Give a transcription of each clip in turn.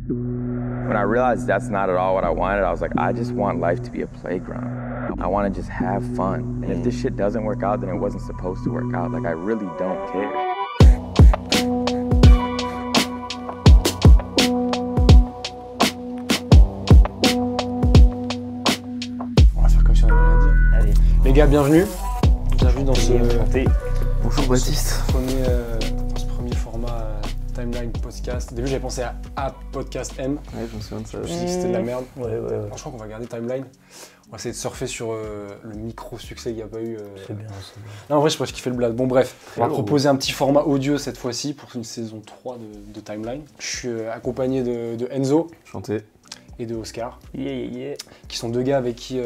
When I realized that's not at all what I wanted, I was like, I just want life to be a playground. I want to just have fun. And if this shit doesn't work out, then it wasn't supposed to work out. Like, I really don't care. On va faire comme si on avait rien dit. Allez. Les gars, bienvenue. Bienvenue dans ce... Bonjour Baptiste. Dans ce premier format Timeline Podcast. Au début, j'avais pensé à Podcast M. Ouais, je me souviens de ça. Je me suis dit que c'était de la merde. Ouais. Je crois qu'on va garder Timeline. On va essayer de surfer sur le micro-succès qu'il n'y a pas eu. C'est bien. Non, en vrai, je pense qu'il fait le blague. Bon, bref, on va proposer un petit format audio cette fois-ci pour une saison 3 de Timeline. Je suis accompagné de Enzo Chanté. et de Oscar, Yeah. qui sont deux gars avec qui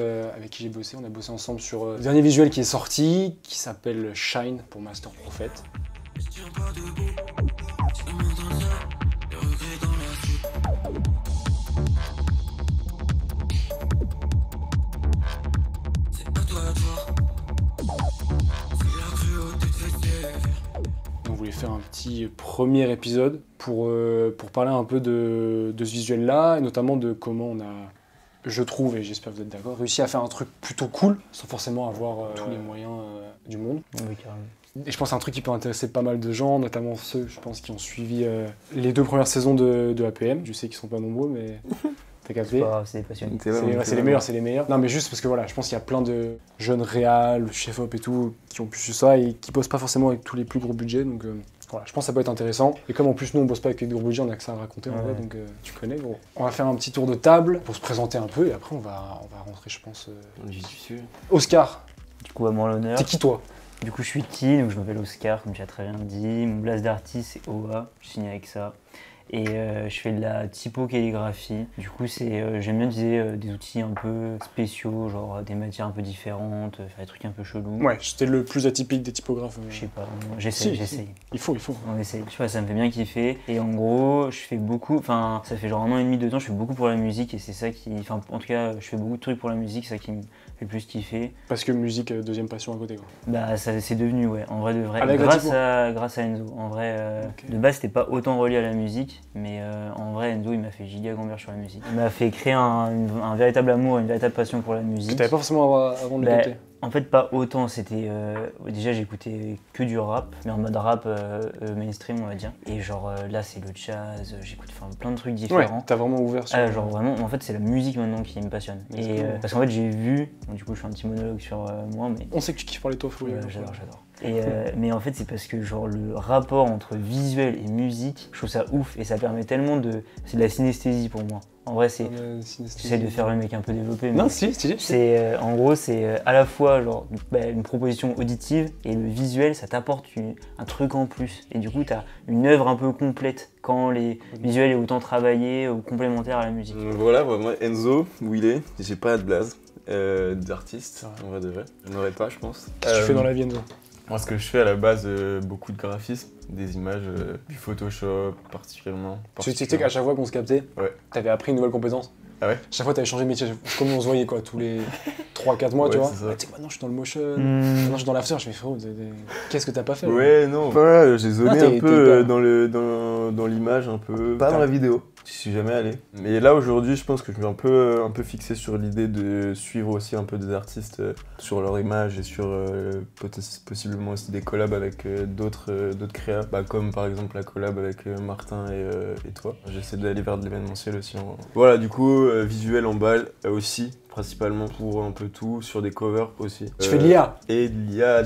j'ai bossé. On a bossé ensemble sur le dernier visuel qui est sorti, qui s'appelle Shine pour Master Prophet. On voulait faire un petit premier épisode pour parler un peu de ce visuel-là, et notamment de comment on a, je trouve, et j'espère que vous êtes d'accord, réussi à faire un truc plutôt cool, sans forcément avoir tous les moyens du monde. Oui, carrément. Et je pense que c'est un truc qui peut intéresser pas mal de gens, notamment ceux, je pense, qui ont suivi les 2 premières saisons de APM. Je sais qu'ils sont pas nombreux, mais t'as capté. C'est pas grave, c'est des passionnés. C'est les meilleurs. Non, mais juste parce que voilà, je pense qu'il y a plein de jeunes réals, chefs-op et tout, qui ont pu sur ça et qui bossent pas forcément avec tous les plus gros budgets. Donc voilà, je pense que ça peut être intéressant. Et comme en plus, nous, on bosse pas avec des gros budgets, on a que ça à raconter en vrai, donc tu connais, gros. On va faire un petit tour de table pour se présenter un peu et après, on va rentrer, je pense. Oscar, Du coup, à moi l'honneur. t'es qui toi? Du coup, je suis T, donc je m'appelle Oscar, comme tu as très bien dit. Mon blast d'artiste, c'est OA, je signe avec ça. Et je fais de la typo-calligraphie. Du coup, j'aime bien utiliser des outils un peu spéciaux, genre des matières un peu différentes, faire des trucs un peu chelous. Ouais, c'était le plus atypique des typographes. Je sais pas, j'essaye. Il faut. On essaye. Je sais pas, ça me fait bien kiffer. Et en gros, je fais beaucoup, enfin, ça fait genre 1 an et demi, 2 ans, je fais beaucoup pour la musique et c'est ça qui, enfin, en tout cas, je fais beaucoup de trucs pour la musique, c'est ça qui me fait le plus kiffer. Parce que musique, deuxième passion à côté, quoi. Bah, ça c'est devenu, ouais, en vrai de vrai. Avec grâce à Enzo. En vrai, Ok. de base, c'était pas autant relié à la musique, mais en vrai, Enzo, il m'a fait giga gamberge sur la musique. Il m'a fait créer un véritable amour, une véritable passion pour la Que musique. t'avais pas forcément avant de Bah, l'écouter. En fait, pas autant. C'était déjà, j'écoutais que du rap, mais en mode rap mainstream, on va dire. Et genre là, c'est le jazz. J'écoute plein de trucs Ouais, différents. t'as vraiment ouvert sur... Genre vraiment, en fait, c'est la musique maintenant qui me passionne. Et parce qu'en fait, j'ai vu. Donc, du coup, je fais un petit monologue sur moi, mais On sait que tu kiffes parler toi, Flo. j'adore. Et mais en fait, c'est parce que genre le rapport entre visuel et musique, je trouve ça ouf et ça permet tellement de. C'est de la synesthésie pour moi. En vrai, c'est. J'essaie de faire le mec un peu développé, mais Non, si. c'est en gros c'est à la fois genre une proposition auditive et le visuel ça t'apporte un truc en plus et du coup t'as une œuvre un peu complète quand les visuels est autant travaillé ou complémentaire à la musique. Voilà, moi Enzo, où il est, j'ai pas de blase d'artiste, en vrai de vrai. Je n'aurais pas, je pense. Qu'est-ce que tu fais dans la vie, Enzo? Moi, ce que je fais à la base, beaucoup de graphisme, des images, du Photoshop particulièrement. Tu sais qu'à chaque fois qu'on se captait, Ouais. t'avais appris une nouvelle compétence. Ah ouais? Chaque fois, t'avais changé de métier. Comme on se voyait quoi, tous les 3-4 mois, tu Ouais, vois. c'est ça. Ah, tu sais que maintenant je suis dans le motion, maintenant je suis dans l'after. Je fais frérot, qu'est-ce que t'as pas fait là? Ouais, non. Voilà, j'ai zoné Non, un peu t'es dans l'image, un peu. Pas dans la vidéo. J'y suis jamais allé. Mais là aujourd'hui, je pense que je suis un peu fixé sur l'idée de suivre aussi un peu des artistes sur leur image et sur possiblement aussi des collabs avec d'autres créas, comme par exemple la collab avec Martin et toi. J'essaie d'aller vers de l'événementiel aussi. Voilà, du coup, visuel en balle aussi. Principalement pour un peu tout, sur des covers aussi. Tu fais de l'IA? Et de l'IA,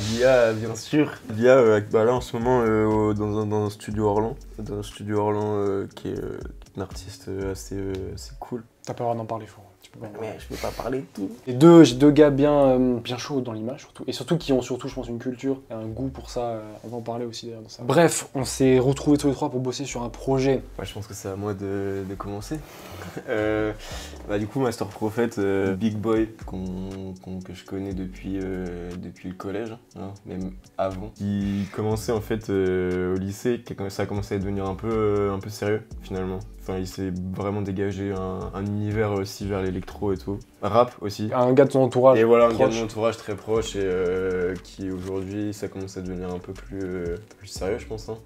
bien sûr. L'IA, là en ce moment, dans un studio Orlan. Dans un studio Orlan qui est un artiste assez cool. T'as pas le droit d'en parler, frérot. Tu peux pas en parler. Mais je vais pas parler de tout. J'ai deux gars bien chauds dans l'image, surtout. Et surtout qui ont surtout, je pense, une culture et un goût pour ça. On va en parler aussi d'ailleurs dans ça. Bref, on s'est retrouvés tous les 3 pour bosser sur un projet. Ouais, je pense que c'est à moi de commencer. Du coup, Master Prophet, Big Boy, que je connais depuis le collège, hein, même avant. Qui commençait en fait au lycée, ça a commencé à devenir un peu sérieux finalement. Enfin, il s'est vraiment dégagé un univers aussi vers l'électro et tout. Rap aussi. Un gars de ton entourage Et voilà, un gars de proche. mon entourage très proche et qui aujourd'hui, ça commence à devenir un peu plus sérieux, je pense, hein.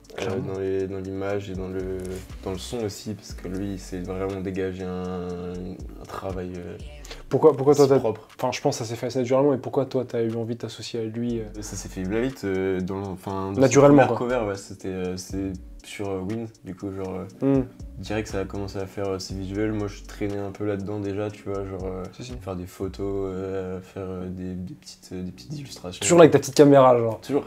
Dans l'image et dans le son aussi, parce que lui, il s'est vraiment dégagé un travail Pourquoi toi, si t'as... propre. Enfin, je pense que ça s'est fait assez naturellement, mais pourquoi toi, t'as eu envie de t'associer à lui Ça s'est fait bien vite, dans Naturellement, son quoi. cover, ouais, c'est sur Wind, du coup, genre, je dirais que ça a commencé à faire ses visuels. Moi, je traînais un peu là-dedans déjà, tu vois, genre, Si. faire des photos, faire des petites illustrations. Toujours là avec ta petite caméra, genre. Toujours.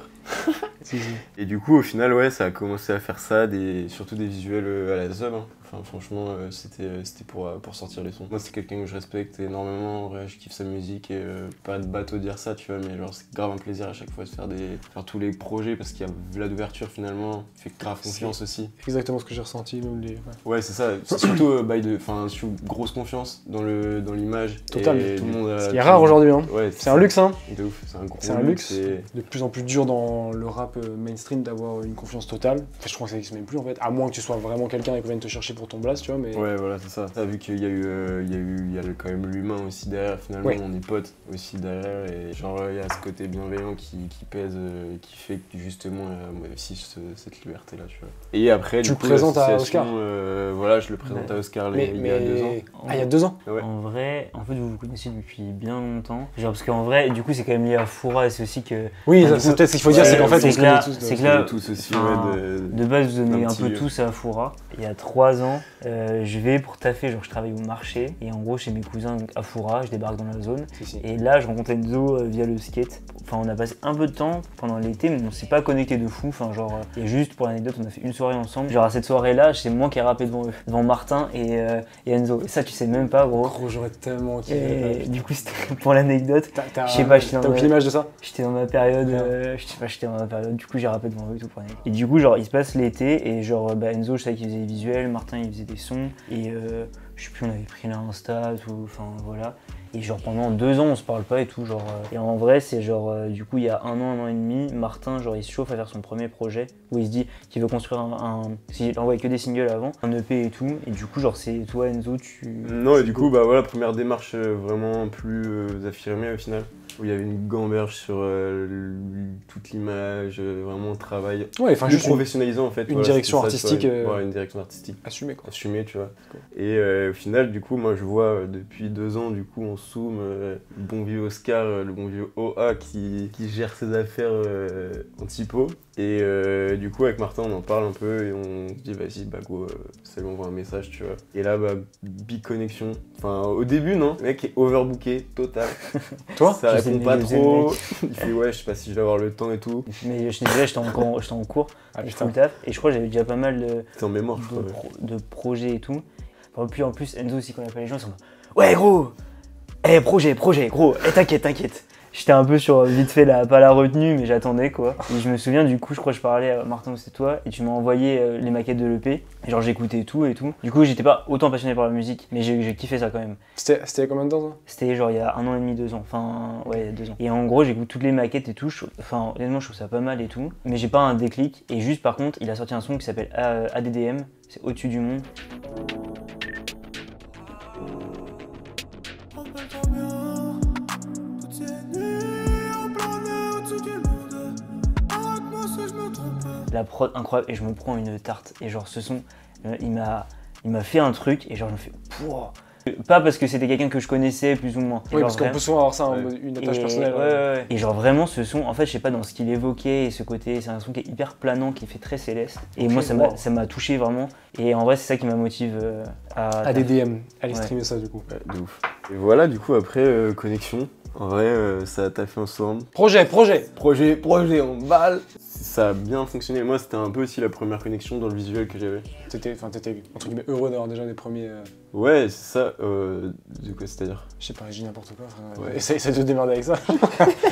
Si. Et du coup, au final, ouais, ça a commencé à faire ça, surtout des visuels à la Zub, hein. Enfin, franchement, c'était pour sortir les sons. Moi, c'est quelqu'un que je respecte énormément, en vrai, je kiffe sa musique et pas de bateau dire ça, tu vois, mais genre, c'est grave un plaisir à chaque fois de faire tous les projets parce qu'il y a là d'ouverture finalement, il fait grave confiance aussi. Exactement ce que j'ai ressenti, même les... Ouais, c'est ça, c'est surtout sur grosse confiance dans l'image. Total. Et tout le monde Ce qui est rare aujourd'hui, hein. Ouais, C'est un luxe, hein. De ouf, c'est un gros C'est un luxe. et- De plus en plus dur dans le rap mainstream d'avoir une confiance totale. Enfin, je crois que ça n'existe même plus en fait, à moins que tu sois vraiment quelqu'un et qu'on vienne te chercher pour ton blast, tu vois, mais... Ouais, voilà, c'est ça. T'as vu qu'il y a quand même l'humain aussi derrière, finalement, Ouais. on est potes aussi derrière, et genre, il y a ce côté bienveillant qui pèse, qui fait que justement, moi aussi, cette liberté-là, tu vois. Et après, Tu du le coup, présentes à l'association, Oscar. voilà, je le présente à Oscar il y a 2 ans. Ah, il y a 2 ans. Ouais. En vrai, en fait, vous vous connaissez depuis bien longtemps. Genre, parce qu'en vrai, du coup, c'est quand même lié à Foura, et c'est aussi que. Oui, Ah, c'est peut-être ce qu'il faut dire, c'est qu'en fait, on se connaît tous. c'est que là, tous aussi, enfin, ouais, de base, vous donnez d'un un petit peu lieu. tous à Foura. Il y a 3 ans, je vais pour taffer, genre je travaille au marché, et en gros, chez mes cousins donc, à Foura, je débarque dans la zone. Si. Et là, je rencontre Enzo via le skate. Enfin, on a passé un peu de temps pendant l'été, mais on s'est pas connecté de fou. Enfin, genre, et juste pour l'anecdote, on a fait une soirée ensemble. Genre, à cette soirée-là, c'est moi qui ai rappé devant eux, devant Martin et Enzo. Et ça, tu sais même pas, gros. Gros, j'aurais tellement kiffé. Et du coup, c'était pour l'anecdote. T'as Je sais pas, j'étais t'as dans aucune image de ça? J'étais dans ma période, je sais pas, j'étais dans ma période, du coup j'ai rappé devant eux et tout pour l'année. Et du coup, genre, il se passe l'été, et genre, Enzo, je savais qu'il faisait des visuels, Martin, il faisait des sons, et je sais plus, on avait pris l'Insta, tout, enfin voilà. Et genre, pendant 2 ans, on se parle pas et tout, genre. Et en vrai, c'est genre, du coup, il y a 1 an et demi, Martin, genre, il se chauffe à faire son premier projet, où il se dit qu'il veut construire s'il envoie que des singles avant, un EP et tout, et du coup, genre, c'est toi, Enzo, Non, et du coup, bah voilà, première démarche vraiment plus affirmée au final, où il y avait une gamberge sur toute l'image, vraiment un travail Ouais, enfin, plus juste professionnalisant en fait. une Voilà, direction c'était ça, artistique, tu vois. Ouais, une direction artistique assumé, quoi. assumée, tu vois. Cool. Et au final, du coup, moi je vois depuis 2 ans, du coup, on zoom, le bon vieux Oscar, le bon vieux OA qui gère ses affaires en typo. Et du coup, avec Martin, on en parle un peu et on se dit, vas-y, bah go, ça lui envoie un message, tu vois. Et là, bah, big connexion. Enfin, au début, non, le mec est overbooké, total. Toi? Ça Je sais, répond pas mais je sais, le trop. mec. Il fait, ouais, je sais pas si je vais avoir le temps et tout. Mais je te disais, j'étais en cours, Ah je putain. fais le taf, et je crois que j'avais déjà pas mal de. C'est en mémoire, je crois. De projets et tout. Enfin, puis en plus, Enzo aussi, quand on appelle les gens, ils sont en mode, ouais, gros, projet, gros, t'inquiète. J'étais un peu sur vite fait, pas la retenue, mais j'attendais quoi. Et je me souviens, du coup, je crois que je parlais à Martin, c'était toi, et tu m'as envoyé les maquettes de l'EP. Et genre, j'écoutais tout et tout. Du coup, j'étais pas autant passionné par la musique, mais j'ai kiffé ça quand même. C'était il y a combien de temps, ça? C'était genre il y a 1 an et demi, 2 ans. Enfin, ouais, il y a 2 ans. Et en gros, j'écoute toutes les maquettes et tout. Enfin, honnêtement, je trouve ça pas mal et tout. Mais j'ai pas un déclic. Et juste, par contre, il a sorti un son qui s'appelle ADDM. C'est Au-dessus du monde. La prod incroyable, et je me prends une tarte. Et genre, ce son, il m'a fait un truc, et genre, je me fais pouah. Pas parce que c'était quelqu'un que je connaissais plus ou moins. Et Oui, genre, parce qu'on peut souvent avoir ça en Ouais. mode une attache et, personnelle. ouais. Et genre vraiment ce son, en fait je sais pas, dans ce qu'il évoquait et ce côté, c'est un son qui est hyper planant, qui fait très céleste. Et Ok, moi wow. ça m'a touché vraiment. Et en vrai c'est ça qui m'a motivé à... ADDM, allez Ouais. streamer ça du coup. Ouais, de ouf. Et voilà, du coup, après, connexion. En vrai, ça a taffé ensemble. Projet. Projet, on balle. Ça a bien fonctionné. Moi, c'était un peu aussi la première connexion dans le visuel que j'avais. T'étais entre guillemets heureux d'avoir déjà des premiers. Ouais, c'est ça. Du coup, c'est-à-dire. Je sais pas, je dis n'importe quoi. Ouais. Essaye de te démerder avec ça.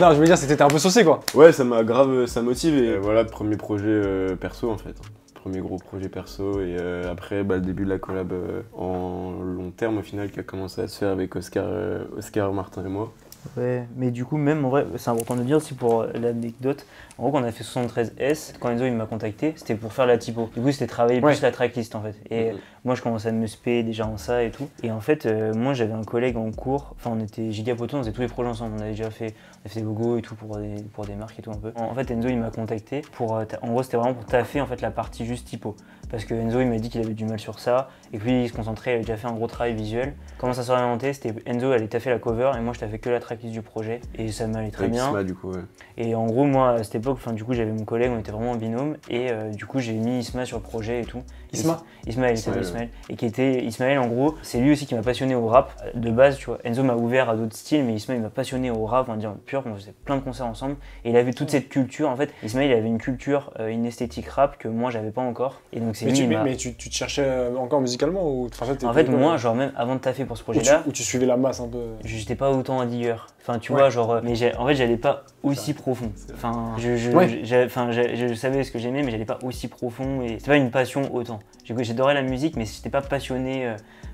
Non, je veux dire, c'était un peu saucé quoi. Ouais, ça m'a grave, ça motive. Et voilà, premier projet perso en fait. Premier gros projet perso. Et après, bah, le début de la collab en long terme au final qui a commencé à se faire avec Oscar, Martin et moi. Ouais, mais du coup, même en vrai, c'est important de dire aussi pour l'anecdote. En gros, quand on a fait 73S, quand Enzo il m'a contacté, c'était pour faire la typo. Du coup, c'était travailler plus la tracklist en fait. Et moi, je commençais à me spé déjà en ça et tout. Et en fait, moi, j'avais un collègue en cours, enfin, on était giga potos, on faisait tous les projets ensemble. On avait déjà fait, des logos et tout pour des marques et tout un peu. En fait, Enzo il m'a contacté pour, en gros, c'était vraiment pour taffer en fait la partie juste typo. Parce que Enzo il m'a dit qu'il avait du mal sur ça et que lui il se concentrait, il avait déjà fait un gros travail visuel. Comment ça s'orientait, c'était Enzo allait taffer la cover et moi je taffais que la tracklist du projet et ça m'allait très bien. Isma, du coup, Et en gros moi à cette époque, du coup j'avais mon collègue, on était vraiment en binôme et du coup j'ai mis Isma sur le projet et tout. Ismaël. Et qui était Ismaël en gros, c'est lui aussi qui m'a passionné au rap de base, tu vois. Enzo m'a ouvert à d'autres styles mais Ismaël il m'a passionné au rap en disant pur, on faisait plein de concerts ensemble et il avait toute cette culture en fait. Ismaël il avait une culture, une esthétique rap que moi j'avais pas encore et donc c'est lui mais tu te cherchais encore musicalement ou en fait moi genre même avant de taffer pour ce projet là où tu suivais la masse un peu j'étais pas autant un digger enfin tu vois genre mais en fait j'allais pas aussi profond enfin je savais ce que j'aimais mais j'allais pas aussi profond et c'était pas une passion autant j'adorais la musique mais j'étais pas passionné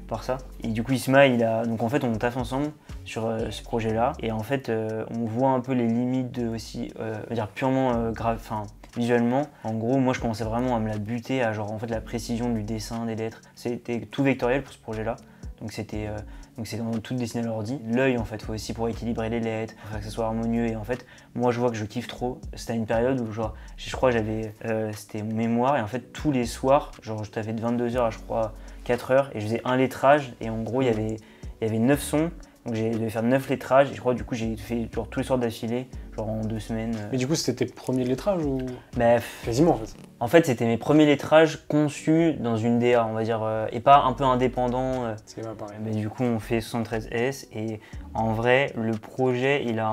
par ça et du coup Isma donc en fait on taffe ensemble sur ce projet là et en fait on voit un peu les limites de aussi on va dire purement grave visuellement, en gros, moi je commençais vraiment à me la buter à genre en fait la précision du dessin, des lettres. C'était tout vectoriel pour ce projet-là, donc c'était tout dessiné à l'ordi. L'œil en fait, faut aussi pour équilibrer les lettres, pour faire que ça soit harmonieux. Et en fait, moi je vois que je kiffe trop. C'était une période où genre, je crois j'avais, c'était mon mémoire et en fait tous les soirs, genre je taffais de 22h à je crois 4h et je faisais un lettrage et en gros il y avait 9 sons. Donc j'ai dû faire 9 lettrages et je crois du coup j'ai fait genre tous les soirs d'affilée, genre en 2 semaines. Mais du coup c'était tes premiers lettrages ou bah, quasiment en fait. En fait c'était mes premiers lettrages conçus dans une DA on va dire et pas un peu indépendant. C'est pas pareil. Mais du coup on fait 73S et en vrai le projet il a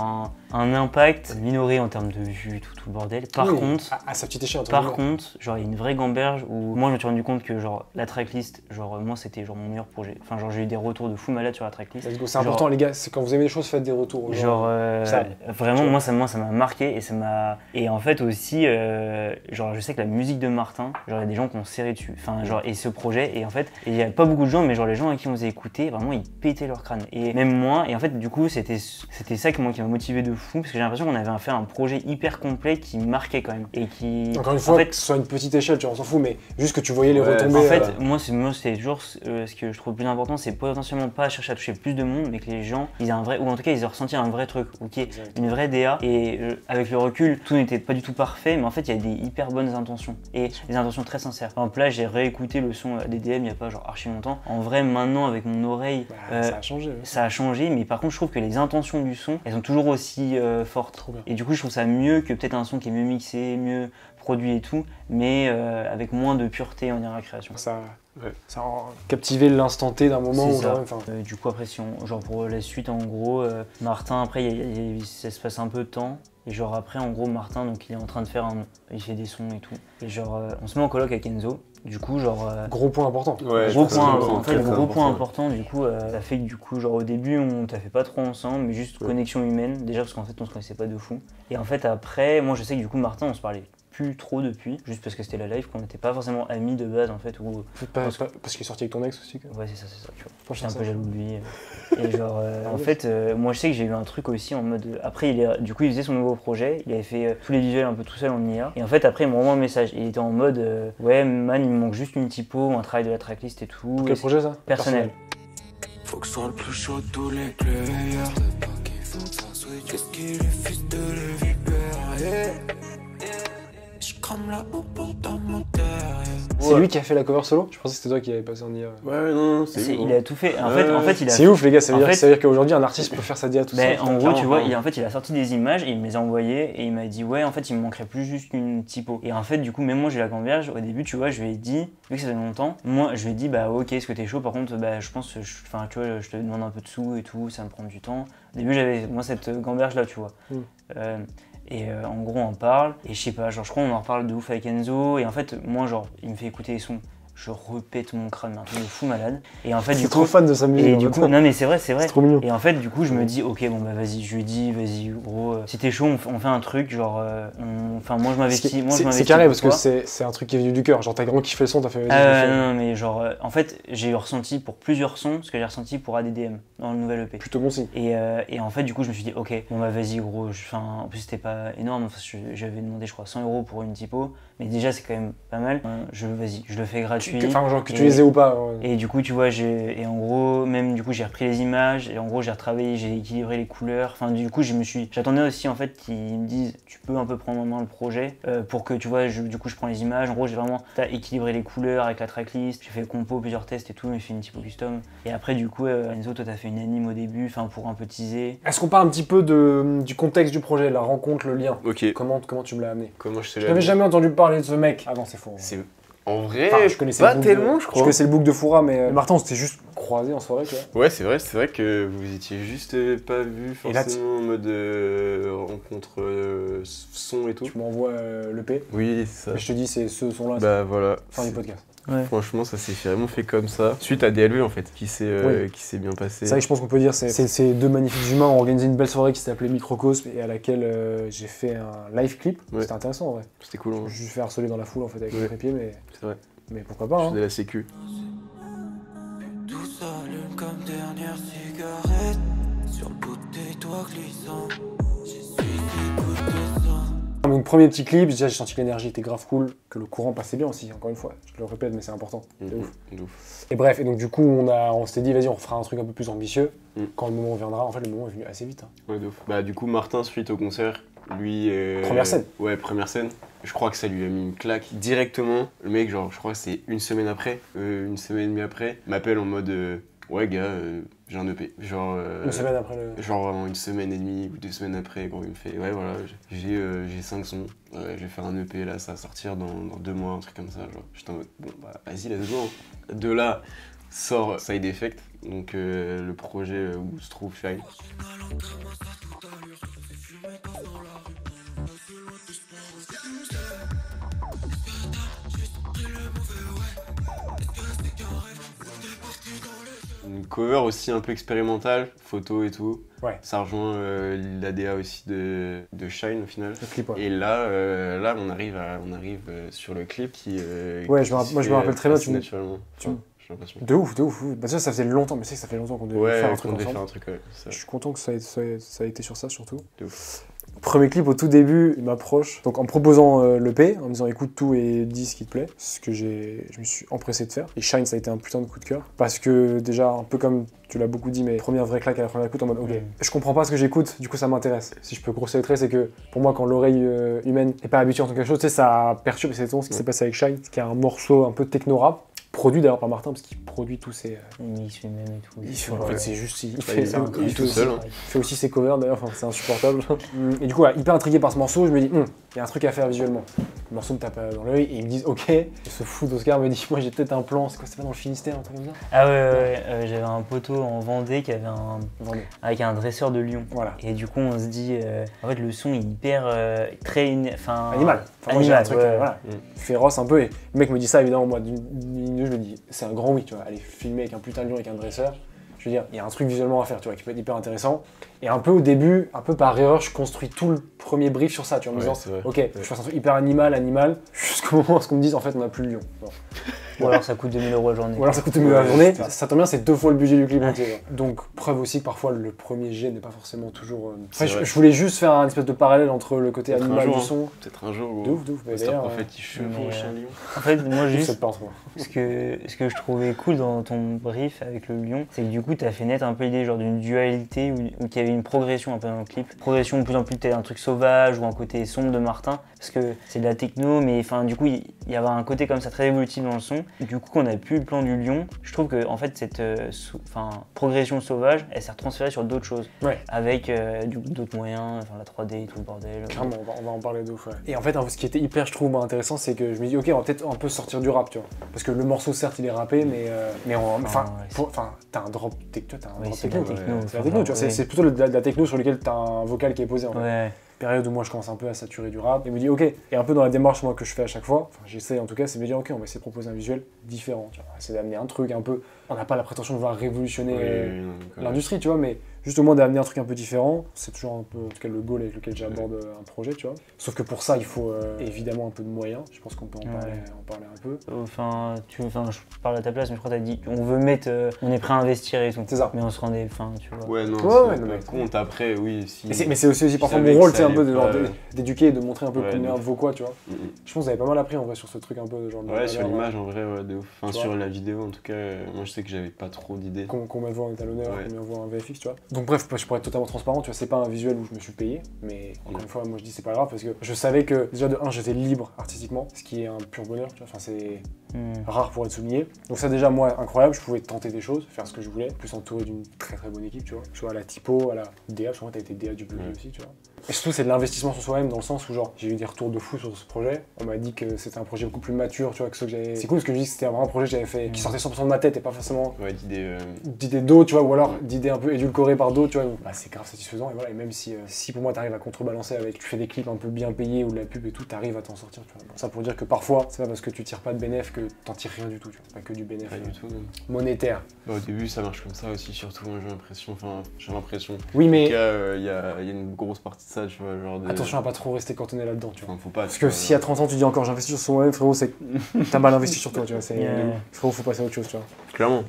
un impact minoré en termes de vues tout le bordel. Par contre, à sa petite échelle. Genre il y a une vraie gamberge où moi je me suis rendu compte que genre la tracklist, genre moi c'était genre mon meilleur projet. Enfin genre j'ai eu des retours de fou malade sur la tracklist. C'est important les gars, c'est quand vous aimez les choses faites des retours. Vraiment moi ça m'a marqué et ça m'a et en fait aussi genre je sais que la musique de Martin, genre il y a des gens qui ont serré dessus. Enfin genre et ce projet et en fait il y a pas beaucoup de gens mais genre les gens à qui on faisait écouter vraiment ils pétaient leur crâne et même moi et en fait du coup c'était ça qui m'a motivé de fou parce que j'ai l'impression qu'on avait fait un projet hyper complet qui marquait quand même et qui encore une fois en fait, que ce soit une petite échelle tu vois on s'en fout mais juste que tu voyais les retombées. En fait moi c'est toujours ce que je trouve le plus important c'est potentiellement pas chercher à toucher plus de monde mais que les gens ils aient un vrai ou en tout cas ils aient ressenti un vrai truc ok une vraie DA et avec le recul tout n'était pas du tout parfait mais en fait il y a des hyper bonnes intentions et des intentions très sincères. Par exemple là j'ai réécouté le son d'EDM il y a pas genre archi longtemps en vrai maintenant avec mon oreille ça a changé ça a changé mais par contre je trouve que les intentions du son elles sont toujours aussi fortes et du coup je trouve ça mieux que peut-être un son qui est mieux mixé mieux produit et tout mais avec moins de pureté on dirait la création. Ça a captivé l'instant T d'un moment où du coup après si on, genre pour la suite en gros Martin après ça se passe un peu de temps et genre après en gros Martin donc il est en train de faire il fait des sons et tout et genre on se met en coloc avec Enzo du coup genre gros point important gros point important du coup ça fait que du coup genre au début on t'a fait pas trop ensemble mais juste connexion humaine déjà parce qu'en fait on se connaissait pas de fou et en fait après moi je sais que du coup Martin on se parlait plus trop depuis, juste parce que c'était la live, qu'on n'était pas forcément amis de base en fait. Parce qu'il est sorti avec ton ex aussi quoi. Ouais c'est ça, tu vois. J'étais un peu jaloux de lui. Et genre, en fait, moi je sais que j'ai eu un truc aussi en mode... Après, du coup il faisait son nouveau projet, il avait fait tous les visuels un peu tout seul en IA. Et en fait après il m'a envoyé un message, il était en mode ouais man il me manque juste une typo, un travail de la tracklist et tout. Quel projet ça? Personnel. Faut que je sois le plus chaud de tous les players. Qu'est-ce qu'il est fils de le vipère. C'est lui qui a fait la cover solo? Je pensais que c'était toi qui avais passé en IA. Ouais, non, c'est lui. Il a tout fait. En fait, il a. C'est ouf, les gars. Ça veut dire qu'aujourd'hui, un artiste peut faire sa DA tout seul. En gros, tu vois, il a sorti des images et il me les a envoyées et il m'a dit, ouais, en fait, il me manquerait plus juste une typo. Et en fait, du coup, même moi, j'ai la gamberge. Au début, tu vois, je lui ai dit, vu que ça fait longtemps, moi, je lui ai dit, bah, ok, est-ce que t'es chaud? Par contre, bah, je pense, tu vois, je te demande un peu de sous et tout, ça me prend du temps. Au début, j'avais, moi, cette gamberge-là, tu vois. Et en gros on parle et je sais pas, genre je crois on en reparle de ouf avec Enzo et en fait moi genre il me fait écouter les sons, je repète mon crâne, mais un truc de fou malade. Et en fait du coup, trop fan de sa musique. Et du coup, non mais c'est vrai. C'est trop mignon. Et en fait du coup je me dis ok bon bah vas-y, je lui dis vas-y gros, si t'es chaud on fait un truc genre, enfin moi je m'investis. C'est carré parce que c'est un truc qui est venu du cœur, genre t'as grand kiffé le son, t'as fait. Non mais genre en fait j'ai eu ressenti pour plusieurs sons ce que j'ai ressenti pour ADDM. dans le nouvel EP. Plutôt bon signe. Et en fait, du coup, je me suis dit, ok, bon bah vas-y, gros. En plus, c'était pas énorme. Enfin, j'avais demandé, je crois, 100 € pour une typo. Mais déjà, c'est quand même pas mal. Vas-y, je le fais gratuit. Enfin, genre que tu les aies ou pas. Et du coup, tu vois, et en gros, même du coup, j'ai repris les images. Et en gros, j'ai retravaillé, j'ai équilibré les couleurs. Enfin, du coup, j'attendais aussi en fait qu'ils me disent, tu peux un peu prendre en main le projet pour que tu vois, du coup, je prends les images. En gros, j'ai vraiment équilibré les couleurs avec la tracklist. J'ai fait compo, plusieurs tests et tout. J'ai fait une typo custom. Et après, du coup, Enzo, toi, t'as fait une anime au début, enfin, pour un peu teaser. Est-ce qu'on parle un petit peu du contexte du projet, la rencontre, le lien? Ok. Comment tu me l'as amené? Comment je te Je l'ai n'avais amené jamais entendu parler de ce mec. Ah non, c'est faux. C'est en vrai Enfin, je connaissais pas le book tellement, de, je Je crois. connaissais le book de Foura, mais Martin, on s'était juste croisés en soirée, tu vois. Ouais, c'est vrai que vous étiez juste pas vu Et là, forcément en mode rencontre son et tout. Tu m'envoies l'EP, Oui, c'est ça. et je te dis, c'est ce son-là, Bah voilà. c'est fin du podcast. Ouais. Franchement, ça s'est vraiment fait comme ça. Suite à DLV en fait, qui s'est bien passé. C'est vrai que je pense qu'on peut dire, c'est ces deux magnifiques humains ont organisé une belle soirée qui s'appelait Microcosme et à laquelle j'ai fait un live clip. Ouais. C'était intéressant en vrai. C'était cool. Je Hein. me suis fait harceler dans la foule en fait avec Ouais. le trépied, C'est vrai. mais pourquoi pas. Je Hein. faisais la sécu. Tout s'allume comme dernière cigarette. Sur le bout des doigts glissants. J'y suis écouté ça. Donc premier petit clip, déjà j'ai senti que l'énergie était grave cool, que le courant passait bien aussi, encore une fois. Je le répète, mais c'est important. De ouf. De ouf. Et bref, et donc du coup on s'était dit vas-y on fera un truc un peu plus ambitieux Mm. quand le moment viendra. En fait le moment est venu assez vite. Hein. Ouais, de ouf. Bah du coup, Martin, suite au concert, lui... Première scène. Ouais, première scène. Je crois que ça lui a mis une claque directement. Le mec, genre, je crois que c'est une semaine après, une semaine et demie après, m'appelle en mode ouais gars, j'ai un EP. Genre, Une semaine après le... genre vraiment une semaine et demie ou 2 semaines après, quand il me fait ouais voilà, j'ai 5 sons, je vais faire un EP là, ça va sortir dans 2 mois, un truc comme ça. Genre, j'étais en mode bon bah vas-y, let's go. De là sort Side Effect, donc le projet où se trouve Shine. Une cover aussi un peu expérimentale, photo et tout. Ouais. Ça rejoint l'ADA aussi de Shine au final. Le clip, ouais. Et là on arrive sur le clip qui. Ouais, qui moi, se je me fait rappelle très bien, assez naturellement. tu- J'ai l'impression. De ouf, de ouf. Bah ça faisait longtemps, mais c'est que ça fait longtemps qu'on devait Ouais, faire un truc qu'on devait ensemble. faire un truc, ouais. Ça. Je suis content que ça a été sur ça surtout. De ouf. Premier clip, au tout début, il m'approche, donc en me proposant l'EP, en me disant écoute tout et dis ce qui te plaît, ce que je me suis empressé de faire. Et Shine, ça a été un putain de coup de cœur, parce que déjà, un peu comme tu l'as beaucoup dit, mais première vraie claque à la première écoute en mode ok, je comprends pas ce que j'écoute, du coup ça m'intéresse. Si je peux grossir le trait, c'est que pour moi, quand l'oreille humaine n'est pas habituée à entendre quelque chose, tu sais, ça perturbe, et c'est ce qui s'est passé avec Shine, qui est un morceau un peu techno-rap, produit d'ailleurs par Martin, parce qu'il produit tous ses... Il mixe lui-même et tout. En fait, c'est juste, il il fait est tout seul. Hein. il fait aussi ses covers d'ailleurs, enfin, c'est insupportable. Et du coup, hyper intrigué par ce morceau, je me dis, il y a un truc à faire visuellement. Le morceau me tape dans l'œil et ils me disent, ok. Et ce fou d'Oscar me dit, moi j'ai peut-être un plan, c'est quoi, c'était pas dans le Finistère, un truc comme ça? Ah ouais, j'avais un poteau en Vendée qui avait avec un dresseur de lion. Voilà. Et du coup, on se dit, en fait, le son est hyper enfin Animal. Enfin, moi j'ai un truc ouais. voilà, féroce un peu. Et le mec me dit ça, évidemment, moi d'une ligne deux, je me dis, c'est un grand oui, tu vois, aller filmer avec un putain de lion avec un dresseur. Je veux dire, il y a un truc visuellement à faire, tu vois, qui peut être hyper intéressant. Et un peu au début, un peu par erreur, je construis tout le premier brief sur ça, tu vois, en me Ouais, disant, c'est vrai. ok, je fasse un truc hyper animal, jusqu'au moment où on me dise, en fait, on n'a plus le lion. Bon. Ou alors ça coûte 2000 € la journée. Ou alors ça coûte mieux la journée. Ça tombe bien, c'est 2 fois le budget du clip entier. Genre. Donc, preuve aussi que parfois le premier jet n'est pas forcément toujours. C'est vrai. Je voulais juste faire un espèce de parallèle entre le côté Peut-être un animal jour, du son. Peut-être un jour. De ouf, de ouf. Mais Mr. d'ailleurs, Prophet qui chevauche un lion. En fait, moi, juste juste, cette pince, moi. ce que je trouvais cool dans ton brief avec le lion, c'est que du coup, tu as fait naître un peu l'idée genre d'une dualité où il y avait une progression un peu dans le clip. Progression de plus en plus, t'as un truc sauvage ou un côté sombre de Martin, parce que c'est de la techno, mais enfin, du coup, il y avait un côté comme ça très évolutif dans le son. Et du coup, qu'on a pu le plan du lion, je trouve que en fait, cette progression sauvage, elle s'est retransférée sur d'autres choses. Ouais. Avec d'autres moyens, enfin la 3D et tout le bordel. Clairement, on va en parler de ouf. Ouais. Et en fait, ce qui était hyper, je trouve, moi, intéressant, c'est que je me dis, ok, on va peut-être un peu sortir du rap, tu vois. Parce que le morceau, certes, il est rappé, mais t'as un drop techno, C'est de la techno. C'est la techno, tu vois. C'est plutôt de la techno sur lequel t'as un vocal qui est posé, en fait. Ouais. Période où moi je commence un peu à saturer du rap et me dis ok, et un peu dans la démarche moi que je fais à chaque fois, enfin j'essaie en tout cas, c'est de me dire ok, on va essayer de proposer un visuel différent, tu vois, essayer d'amener un truc un peu, on n'a pas la prétention de vouloir révolutionner l'industrie, tu vois, mais juste au moins d'amener un truc un peu différent. C'est toujours un peu, en tout cas, le goal avec lequel j'aborde un projet, tu vois. Sauf que pour ça, il faut évidemment un peu de moyens. Je pense qu'on peut en parler un peu. Enfin, je parle à ta place, mais je crois que t'as dit, on veut mettre, on est prêt à investir et tout. C'est ça. Mais on se rendait, enfin, tu vois. Ouais, non, Ouais, c'est non, pas mais- compte après, oui. Si... Mais c'est aussi parfois savais mon que rôle, ça tu sais, un peu allait pas- d'éduquer et de montrer un peu Ouais, combien de ouf. vaut quoi, tu vois. Mm, mm. Je pense que vous avez pas mal appris en vrai sur ce truc un peu de genre. de Ouais, sur valeur, l'image en vrai, ouais, de ouf. Enfin, Tu sur vois. la vidéo en tout cas, moi je sais que j'avais pas trop d'idées. Combien vaut un étalonneur, Ouais. combien vaut un VFX, tu vois. Donc bref, je pourrais être totalement transparent, tu vois, c'est pas un visuel où je me suis payé, mais encore une fois, moi je dis c'est pas grave parce que je savais que déjà de 1 j'étais libre artistiquement, ce qui est un pur bonheur, tu vois, enfin c'est rare pour être souligné. Donc ça déjà moi incroyable, je pouvais tenter des choses, faire ce que je voulais, plus entouré d'une très très bonne équipe, tu vois. Je vois à la typo, à la DA, je crois que t'as été DA du bug aussi, tu vois. Et surtout c'est de l'investissement sur soi-même dans le sens où genre j'ai eu des retours de fou sur ce projet. On m'a dit que c'était un projet beaucoup plus mature, tu vois, que ceux que j'avais. C'est cool parce que je dis que c'était vraiment un projet que j'avais fait qui sortait 100% de ma tête et pas forcément Ouais, d'idées. d'idées d'autres, tu vois, ou alors d'idées un peu édulcorées par d'autres, tu vois. Donc, bah, c'est grave satisfaisant et voilà. Et même si pour moi t'arrives à contrebalancer avec, tu fais des clips un peu bien payés ou de la pub et tout, t'arrives à t'en sortir, tu vois. Donc, ça pour dire que parfois c'est pas parce que tu tires pas de bénéf que t'en tires rien du tout, tu vois. Pas que du bénéf Pas du tout, même. monétaire. Bah, au début, ça marche comme ça aussi, surtout, moi j'ai l'impression. Enfin, j'ai l'impression. Oui, En mais tout cas, il y a une grosse partie de ça, tu vois, genre de. attention à pas trop rester cantonné là-dedans, tu vois. Enfin, faut pas. Parce tu que vois, si à 30 ans tu dis encore j'investis sur soi-même, frérot, c'est que t'as mal investi sur toi, tu vois. C'est frérot, faut passer à autre chose, tu vois. Clairement.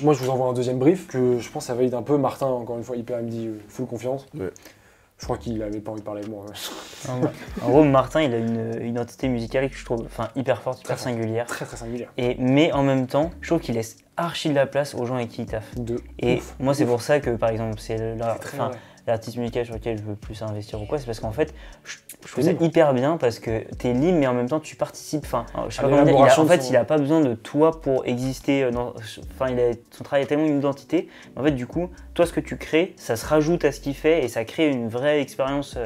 Moi, je vous envoie un deuxième brief que je pense ça valide un peu. Martin, encore une fois, hyper, il me dit full confiance. Ouais. Je crois qu'il avait pas envie de parler avec moi. En gros, Martin, il a une identité musicale que je trouve hyper forte, hyper Très fort. singulière. Très très singulière. Mais en même temps, je trouve qu'il laisse archi de la place aux gens avec qui il taffe. De Et ouf. moi, c'est Ouf. pour ça que, par exemple, c'est C'est très vrai. l'artiste musical sur lequel je veux plus investir ou quoi, c'est parce qu'en fait, je trouve T'es ça libre. hyper bien parce que t'es libre, mais en même temps, tu participes. Enfin, je sais À pas comment dire. l'élaboration En de fait, son- il a pas besoin de toi pour exister. Enfin, son travail a tellement une identité. En fait, du coup, toi, ce que tu crées, ça se rajoute à ce qu'il fait et ça crée une vraie expérience.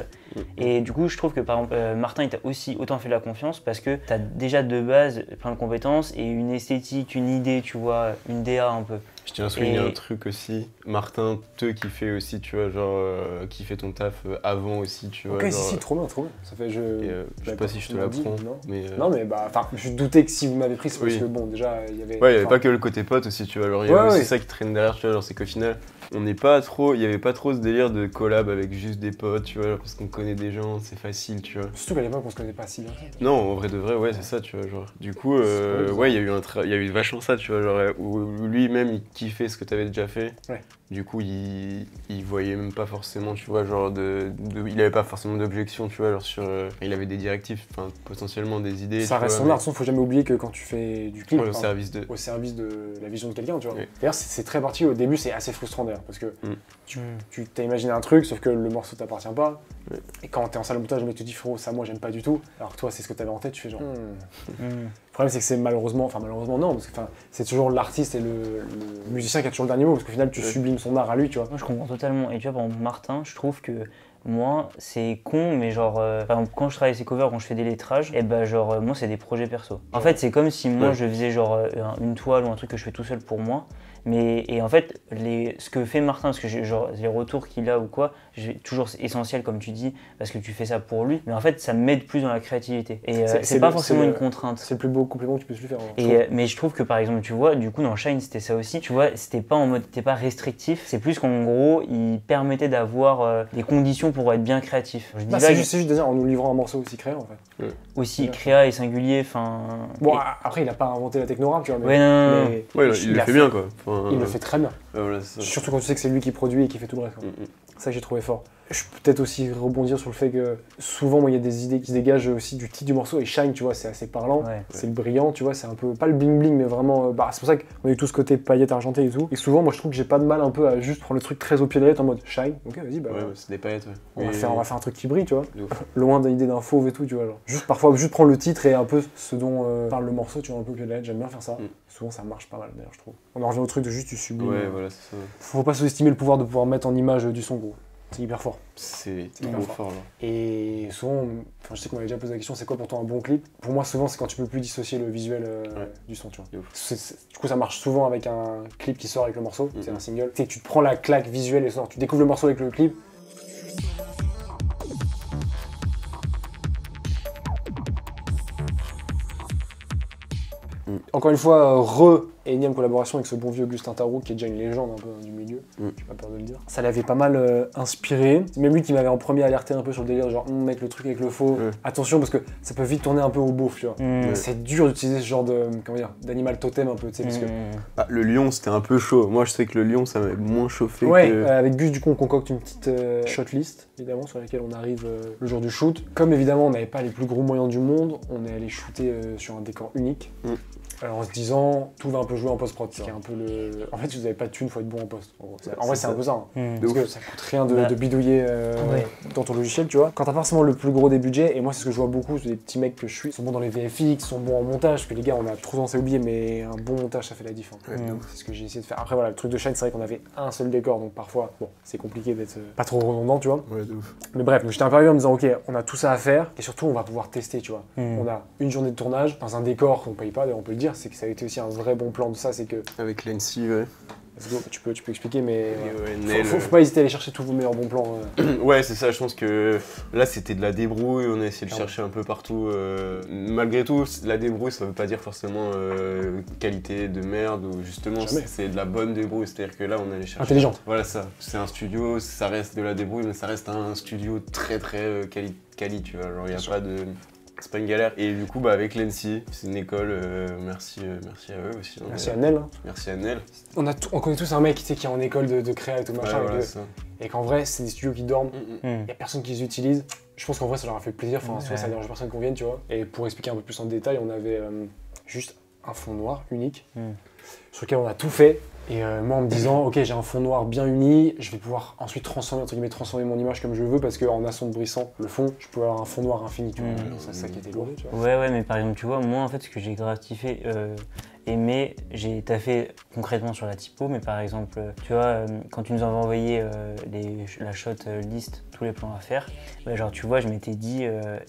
Et du coup, je trouve que par exemple, Martin, il t'a aussi autant fait de la confiance parce que t'as déjà de base plein de compétences et une esthétique, une idée, tu vois, une DA un peu. Je tiens à souligner Et- un truc aussi. Martin, qui fait aussi, tu vois, genre, qui fait ton taf avant aussi, tu vois. Ok, genre, si, trop bien, trop bien. Ça fait, et, je sais pas si je te l'avais l'apprends, non. mais. Non, mais bah, enfin, je doutais que si vous m'avez pris, c'est parce Oui. que bon, déjà, il y avait. Ouais, il y avait enfin, pas que le côté pote aussi, tu vois. Alors, il y Ouais, avait aussi ouais. ça qui traîne derrière, tu vois. Genre, c'est qu'au final, on n'est pas trop. Il y avait pas trop ce délire de collab avec juste des potes, tu vois, genre, parce qu'on connaît des gens, c'est facile, tu vois. Surtout qu'à l'époque, on se connaissait pas si bien. Non, en vrai de vrai, ouais, c'est ça, tu vois, genre. Du coup, C'est ouais, il y a eu il y a eu vachement ça, tu vois, genre, où lui-même, il kiffait ce que t'avais déjà fait. Ouais. Du coup, il voyait même pas forcément, tu vois, genre, il avait pas forcément d'objection, tu vois, genre, sur. Il avait des directives, enfin, potentiellement des idées. Ça tu reste vois, son mais- art, de toute façon, faut jamais oublier que quand tu fais du clip, Ouais, au enfin, service de. au service de la vision de quelqu'un, tu vois. Oui. D'ailleurs, c'est très particulier. Au début, c'est assez frustrant d'ailleurs, parce que Mm. tu t'as imaginé un truc, sauf que le morceau t'appartient pas. Oui. Et quand t'es en salle de montage, le mec te dit, frérot, ça, moi, j'aime pas du tout. Alors que toi, c'est ce que t'avais en tête, tu fais genre. Le problème, c'est que c'est malheureusement non, parce que c'est toujours l'artiste et le musicien qui a toujours le dernier mot, parce qu'au final, tu Ouais. sublimes son art à lui, tu vois. Moi, je comprends totalement. Et tu vois, par exemple, Martin, je trouve que moi, c'est con, mais genre, par exemple, quand je travaille ses covers, quand je fais des lettrages, et ben, genre, moi, c'est des projets perso. En fait, c'est comme si moi, Ouais. je faisais genre une toile ou un truc que je fais tout seul pour moi. Et en fait, ce que fait Martin, parce que genre, les retours qu'il a ou quoi, toujours c'est essentiel, comme tu dis, parce que tu fais ça pour lui. Mais en fait, ça m'aide plus dans la créativité. Et c'est pas forcément une contrainte. C'est le plus beau compliment que tu puisses lui faire. hein, je Et, trouve. mais je trouve que par exemple, tu vois, du coup dans Shine c'était ça aussi, tu vois, c'était pas en mode, t'es pas restrictif, c'est plus qu'en gros, il permettait d'avoir des conditions pour être bien créatif. Je Bah, divague, c'est juste de dire en nous livrant un morceau aussi créé en fait. aussi créa et singulier, enfin... Bon, et- après, il a pas inventé la techno rap, tu vois, mais, Ouais, non. mais Ouais, il il le a fait bien, quoi. Enfin, il le fait très bien. ouais, voilà, c'est ça. Surtout quand tu sais que c'est lui qui produit et qui fait tout le reste. quoi. C'est ça que j'ai trouvé fort. Je peux peut-être aussi rebondir sur le fait que souvent, moi, il y a des idées qui se dégagent aussi du titre du morceau et Shine, tu vois, c'est assez parlant. Ouais. C'est le brillant, tu vois, c'est un peu, pas le bling bling, mais vraiment, bah, c'est pour ça qu'on a eu tout ce côté paillettes argentées et tout. Et souvent, moi, je trouve que j'ai pas de mal un peu à juste prendre le truc très au pied de la lettre en mode Shine. Ok, vas-y, bah, Ouais, ouais, c'est des paillettes, ouais. on va Mais- faire un truc qui brille, tu vois. de ouf. Loin d'une idée d'un fauve et tout, tu vois. Genre. Juste parfois, juste prendre le titre et un peu ce dont parle le morceau, tu vois, un peu au pied de la lettre. J'aime bien faire ça. Mm. Souvent, ça marche pas mal, d'ailleurs, je trouve. On en revient au truc de juste du sublime. Ouais, voilà, c'est ça. Faut pas sous-estimer le pouvoir de pouvoir mettre en image du son, gros. C'est hyper fort. C'est C'est hyper trop fort. fort, là. Et souvent, enfin, je sais qu'on m'avait déjà posé la question, c'est quoi pour toi un bon clip? Pour moi, souvent, c'est quand tu peux plus dissocier le visuel Ouais. du son, tu vois. De ouf. Du coup, ça marche souvent avec un clip qui sort avec le morceau, c'est Mhm. un single. Tu sais, tu te prends la claque visuelle et sonore, tu découvres le morceau avec le clip. Encore une fois, énième collaboration avec ce bon vieux Augustin Tarot, qui est déjà une légende un peu du milieu, j'ai pas peur de le dire. Ça l'avait pas mal inspiré. C'est même lui qui m'avait en premier alerté un peu sur le délire, genre mec, le truc avec le faux, attention parce que ça peut vite tourner un peu au beauf, tu vois. C'est dur d'utiliser ce genre de, comment dire, d'animal totem un peu, tu sais, parce que... Le lion, c'était un peu chaud. Moi, je sais que le lion, ça m'avait moins chauffé que... avec Gus, du coup, on concocte une petite shotlist, évidemment, sur laquelle on arrive le jour du shoot. Comme évidemment, on n'avait pas les plus gros moyens du monde, on est allé shooter sur un décor unique. Alors en se disant, tout va un peu jouer en post-prod, qui est un peu le... En fait, si vous n'avez pas de thune, il faut être bon en post. En vrai, c'est un peu ça. Parce que ça coûte rien de bidouiller dans ton logiciel, tu vois. Quand t'as pas forcément le plus gros des budgets, et moi, c'est ce que je vois beaucoup, c'est des petits mecs que je suis, ils sont bons dans les VFX, sont bons en montage, parce que les gars, on a trop tendance à oublier, mais un bon montage, ça fait la diff. C'est ce que j'ai essayé de faire. Après, voilà, le truc de Shine, c'est vrai qu'on avait un seul décor, donc parfois, bon, c'est compliqué d'être pas trop redondant, tu vois. Ouais, de ouf. Mais bref, donc j'étais un peu arrivé en me disant, ok, on a tout ça à faire, et surtout, on va pouvoir tester, tu vois. On a une journée de tournage dans un décor qu'on paye pas, d'ailleurs, on peut le dire, c'est que ça a été aussi un vrai bon plan de ça, c'est que... Avec Lency, ouais. Let's go, tu peux expliquer, mais Nel, faut pas hésiter à aller chercher tous vos meilleurs bons plans. Ouais, c'est ça, je pense que là c'était de la débrouille, on a essayé de chercher un peu partout. Malgré tout, la débrouille ça veut pas dire forcément qualité de merde ou justement c'est de la bonne débrouille, c'est-à-dire que là on allait chercher. Intelligente. Voilà ça, c'est un studio, ça reste de la débrouille mais ça reste un studio très quali, tu vois, genre y a pas de... C'est pas une galère. Et du coup, avec Lency, c'est une école, merci à eux aussi. Merci à Nel. Merci à Nel. On connaît tous un mec qui est en école de créa et tout machin, voilà, et qu'en vrai, c'est des studios qui dorment, y a personne qui les utilise. Je pense qu'en vrai, ça leur a fait plaisir, enfin, ça dérange personne qu'on vienne, tu vois. Et pour expliquer un peu plus en détail, on avait juste un fond noir unique, sur lequel on a tout fait. Et moi en me disant, ok, j'ai un fond noir bien uni, je vais pouvoir ensuite transformer mon image comme je veux parce qu'en assombrissant le fond, je peux avoir un fond noir infini, tu vois. C'est ça qui était lourd, tu vois. Ouais, mais par exemple, tu vois, moi en fait, ce que j'ai grave kiffé, aimé, j'ai taffé concrètement sur la typo, mais par exemple, tu vois, quand tu nous avais envoyé la shot list, tous les plans à faire, bah, genre tu vois, je m'étais dit,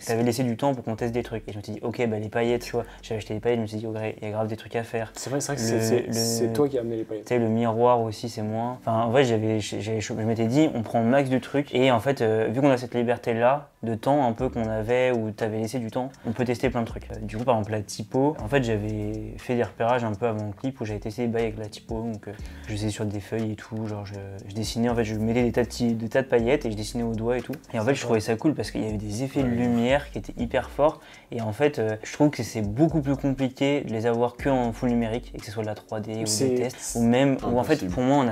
t'avais laissé du temps pour qu'on teste des trucs, et je me suis dit, ok, bah les paillettes, tu vois, j'avais acheté les paillettes, je me suis dit, ok, il y a grave des trucs à faire. C'est vrai que c'est toi qui as amené les paillettes. Tu sais, le miroir aussi, c'est moi. Enfin, en vrai, je m'étais dit, on prend le max du truc, et en fait, vu qu'on a cette liberté-là, de temps un peu qu'on avait, où t'avais laissé du temps, on peut tester plein de trucs. Du coup, par exemple, la typo, en fait, j'avais fait des repérages un peu avant le clip où j'avais testé les bails avec la typo, donc je faisais sur des feuilles et tout, genre je dessinais, en fait, je mettais des tas de paillettes et je dessinais au doigt et tout. Et en fait, je trouvais ça cool parce qu'il y avait des effets de lumière qui étaient hyper forts, et en fait, je trouve que c'est beaucoup plus compliqué de les avoir que en full numérique, et que ce soit de la 3D ou des tests, ou même, où en fait, pour moi,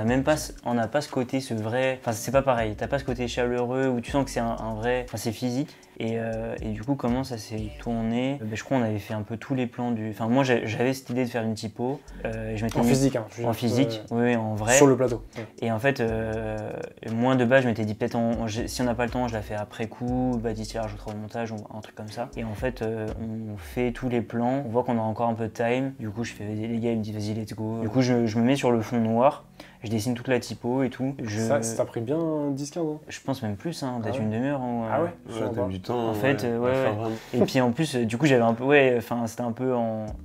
on n'a pas ce côté, ce vrai, enfin, c'est pas pareil, t'as pas ce côté chaleureux où tu sens que c'est un vrai, enfin, c'est physique. Et du coup, comment ça s'est tourné? Je crois qu'on avait fait un peu tous les plans du... Enfin, moi, j'avais cette idée de faire une typo. En physique, hein. En physique, oui, en vrai. Sur le plateau. Ouais. Et en fait, moi, de base, je m'étais dit peut-être, si on n'a pas le temps, je la fais après coup, Baptiste, il rajoutera au montage ou un truc comme ça. Et en fait, on fait tous les plans, on voit qu'on a encore un peu de time. Du coup, je fais, les gars, ils me disent, vas-y, let's go. Du coup, je me mets sur le fond noir. Je dessine toute la typo et tout. Ça t'a pris bien 10-15 ans? Je pense même plus, hein, peut-être une demi-heure. Ah ouais? T'as du temps. En fait, ouais. Et puis en plus, du coup, j'avais un peu, c'était un peu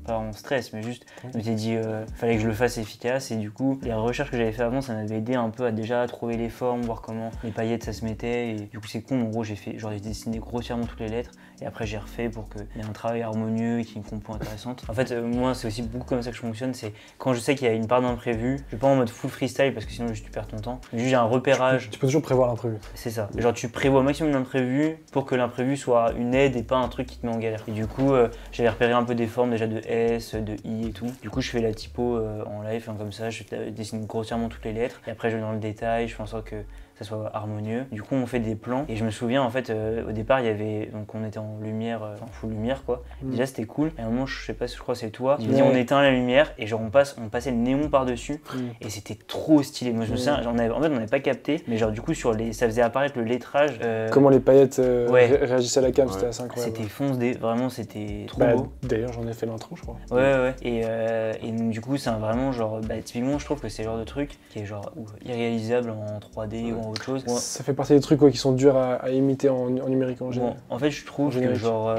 pas en stress, mais juste, je m'étais dit, fallait que je le fasse efficace. Et du coup, les recherches que j'avais fait avant, ça m'avait aidé un peu à déjà trouver les formes, voir comment les paillettes ça se mettait. Et du coup, c'est con, en gros, j'ai dessiné grossièrement toutes les lettres. Et après, j'ai refait pour qu'il y ait un travail harmonieux et qu'il y ait une compo intéressante. En fait, moi, c'est aussi beaucoup comme ça que je fonctionne. C'est quand je sais qu'il y a une part d'imprévu, je vais pas en mode full freestyle parce que sinon, juste tu perds ton temps. Juste, j'ai un repérage. Tu peux toujours prévoir l'imprévu. C'est ça. Genre, tu prévois au maximum l'imprévu pour que l'imprévu soit une aide et pas un truc qui te met en galère. Et du coup, j'avais repéré un peu des formes déjà de S, de I et tout. Du coup, je fais la typo en live, comme ça, je dessine grossièrement toutes les lettres. Et après, je vais dans le détail, je fais en sorte que ça soit harmonieux. Du coup, on fait des plans. Et je me souviens, en fait, au départ, il y avait. Donc, on était en lumière, en full lumière, quoi. Déjà, c'était cool. Et à un moment, je sais pas, je crois que c'est toi. Tu me dis, on éteint la lumière et genre, on passait le néon par-dessus. Et c'était trop stylé. Moi, je me souviens, en fait, on n'avait pas capté. Mais genre, du coup, ça faisait apparaître le lettrage. Comment les paillettes réagissaient à la cam, c'était assez incroyable. C'était fonce, vraiment, c'était trop beau. D'ailleurs, j'en ai fait l'intro, je crois. Ouais. Et du coup, c'est vraiment genre. Typiquement, je trouve que c'est le genre de truc qui est genre irréalisable en 3D ou en autre chose. Bon, Ça fait partie des trucs qui sont durs à imiter en numérique en général. en fait, je trouve que générique. genre,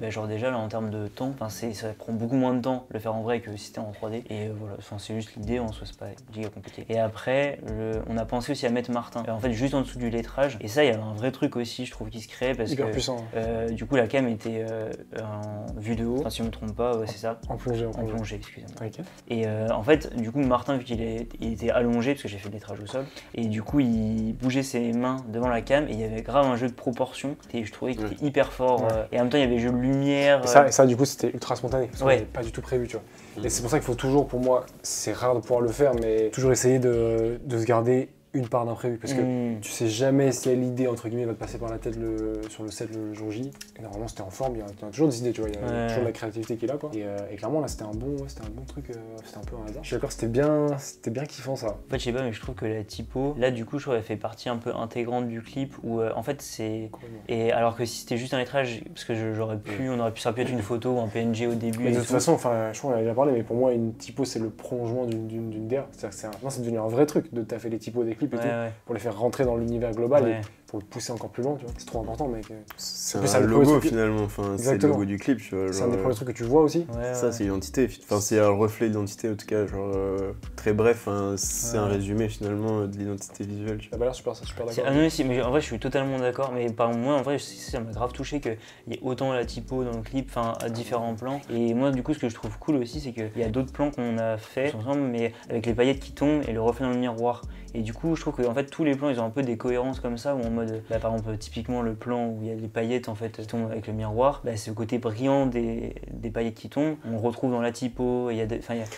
genre déjà là en termes de temps, ça prend beaucoup moins de temps de le faire en vrai que si c'était en 3D. Et voilà, c'est juste l'idée, en soi c'est pas giga compliqué. Et après, on a pensé aussi à mettre Martin. En fait, juste en dessous du lettrage. Et ça, il y avait un vrai truc aussi, je trouve, qui se crée parce Hyper que puissant. du coup la cam était en vue de haut. Enfin, si je me trompe pas, ouais, c'est ça. En plongée, En plongée, excusez-moi. Ok. Et en fait, du coup, Martin, vu qu'il était allongé, parce que j'ai fait le lettrage au sol, et du coup, il bougeait ses mains devant la cam, et il y avait grave un jeu de proportions, et je trouvais qu'il était hyper fort. Ouais. Et en même temps, il y avait jeu de lumière. Et ça, du coup, c'était ultra spontané. Parce qu'on Ouais. n'avait pas du tout prévu, tu vois. Et c'est pour ça qu'il faut toujours, pour moi, c'est rare de pouvoir le faire, mais toujours essayer de se garder une part d'imprévu. Parce que tu sais jamais si l'idée, entre guillemets, va te passer par la tête sur le set le jour J. Et normalement, c'était en forme, il y a toujours des idées, tu vois. Il y a toujours de la créativité qui est là, quoi. Et clairement, là, c'était un bon truc, c'était un peu un hasard. Je suis d'accord, c'était bien kiffant, ça. En fait, je sais pas, mais je trouve que la typo, là, du coup, je trouve qu'elle fait partie un peu intégrante du clip, où en fait, c'est. Et alors que si c'était juste un lettrage, parce que ça aurait pu être une photo ou un PNG au début. Mais de toute façon, enfin, je crois qu'on en a déjà parlé, mais pour moi, une typo, c'est le prolongement d'une DA. C'est-à-dire que c'est devenu un vrai truc de taffer les typos des clips et tout, pour les faire rentrer dans l'univers global et pour le pousser encore plus loin, tu vois. C'est trop important, mec. C'est En plus, un le logo premier truc- finalement, enfin, c'est le Exactement. logo du clip, tu vois. C'est un des premiers trucs que tu vois aussi. Ça, c'est l'identité. Enfin, c'est un reflet d'identité, en tout cas, genre très bref. Hein, c'est un résumé finalement de l'identité visuelle. Tu Ça a l'air super d'accord. Ah non, si, mais en vrai, je suis totalement d'accord. Mais par moi, en vrai, ça m'a grave touché qu'il y ait autant la typo dans le clip, enfin, à différents plans. Et moi, du coup, ce que je trouve cool aussi, c'est qu'il y a d'autres plans qu'on a fait ensemble, mais avec les paillettes qui tombent et le reflet dans le miroir. Et du coup, je trouve que en fait, tous les plans, ils ont un peu des cohérences comme ça, où en mode, par exemple, typiquement le plan où il y a des paillettes en fait qui tombent avec le miroir, c'est le côté brillant des paillettes qui tombent. On le retrouve dans la typo. Il y a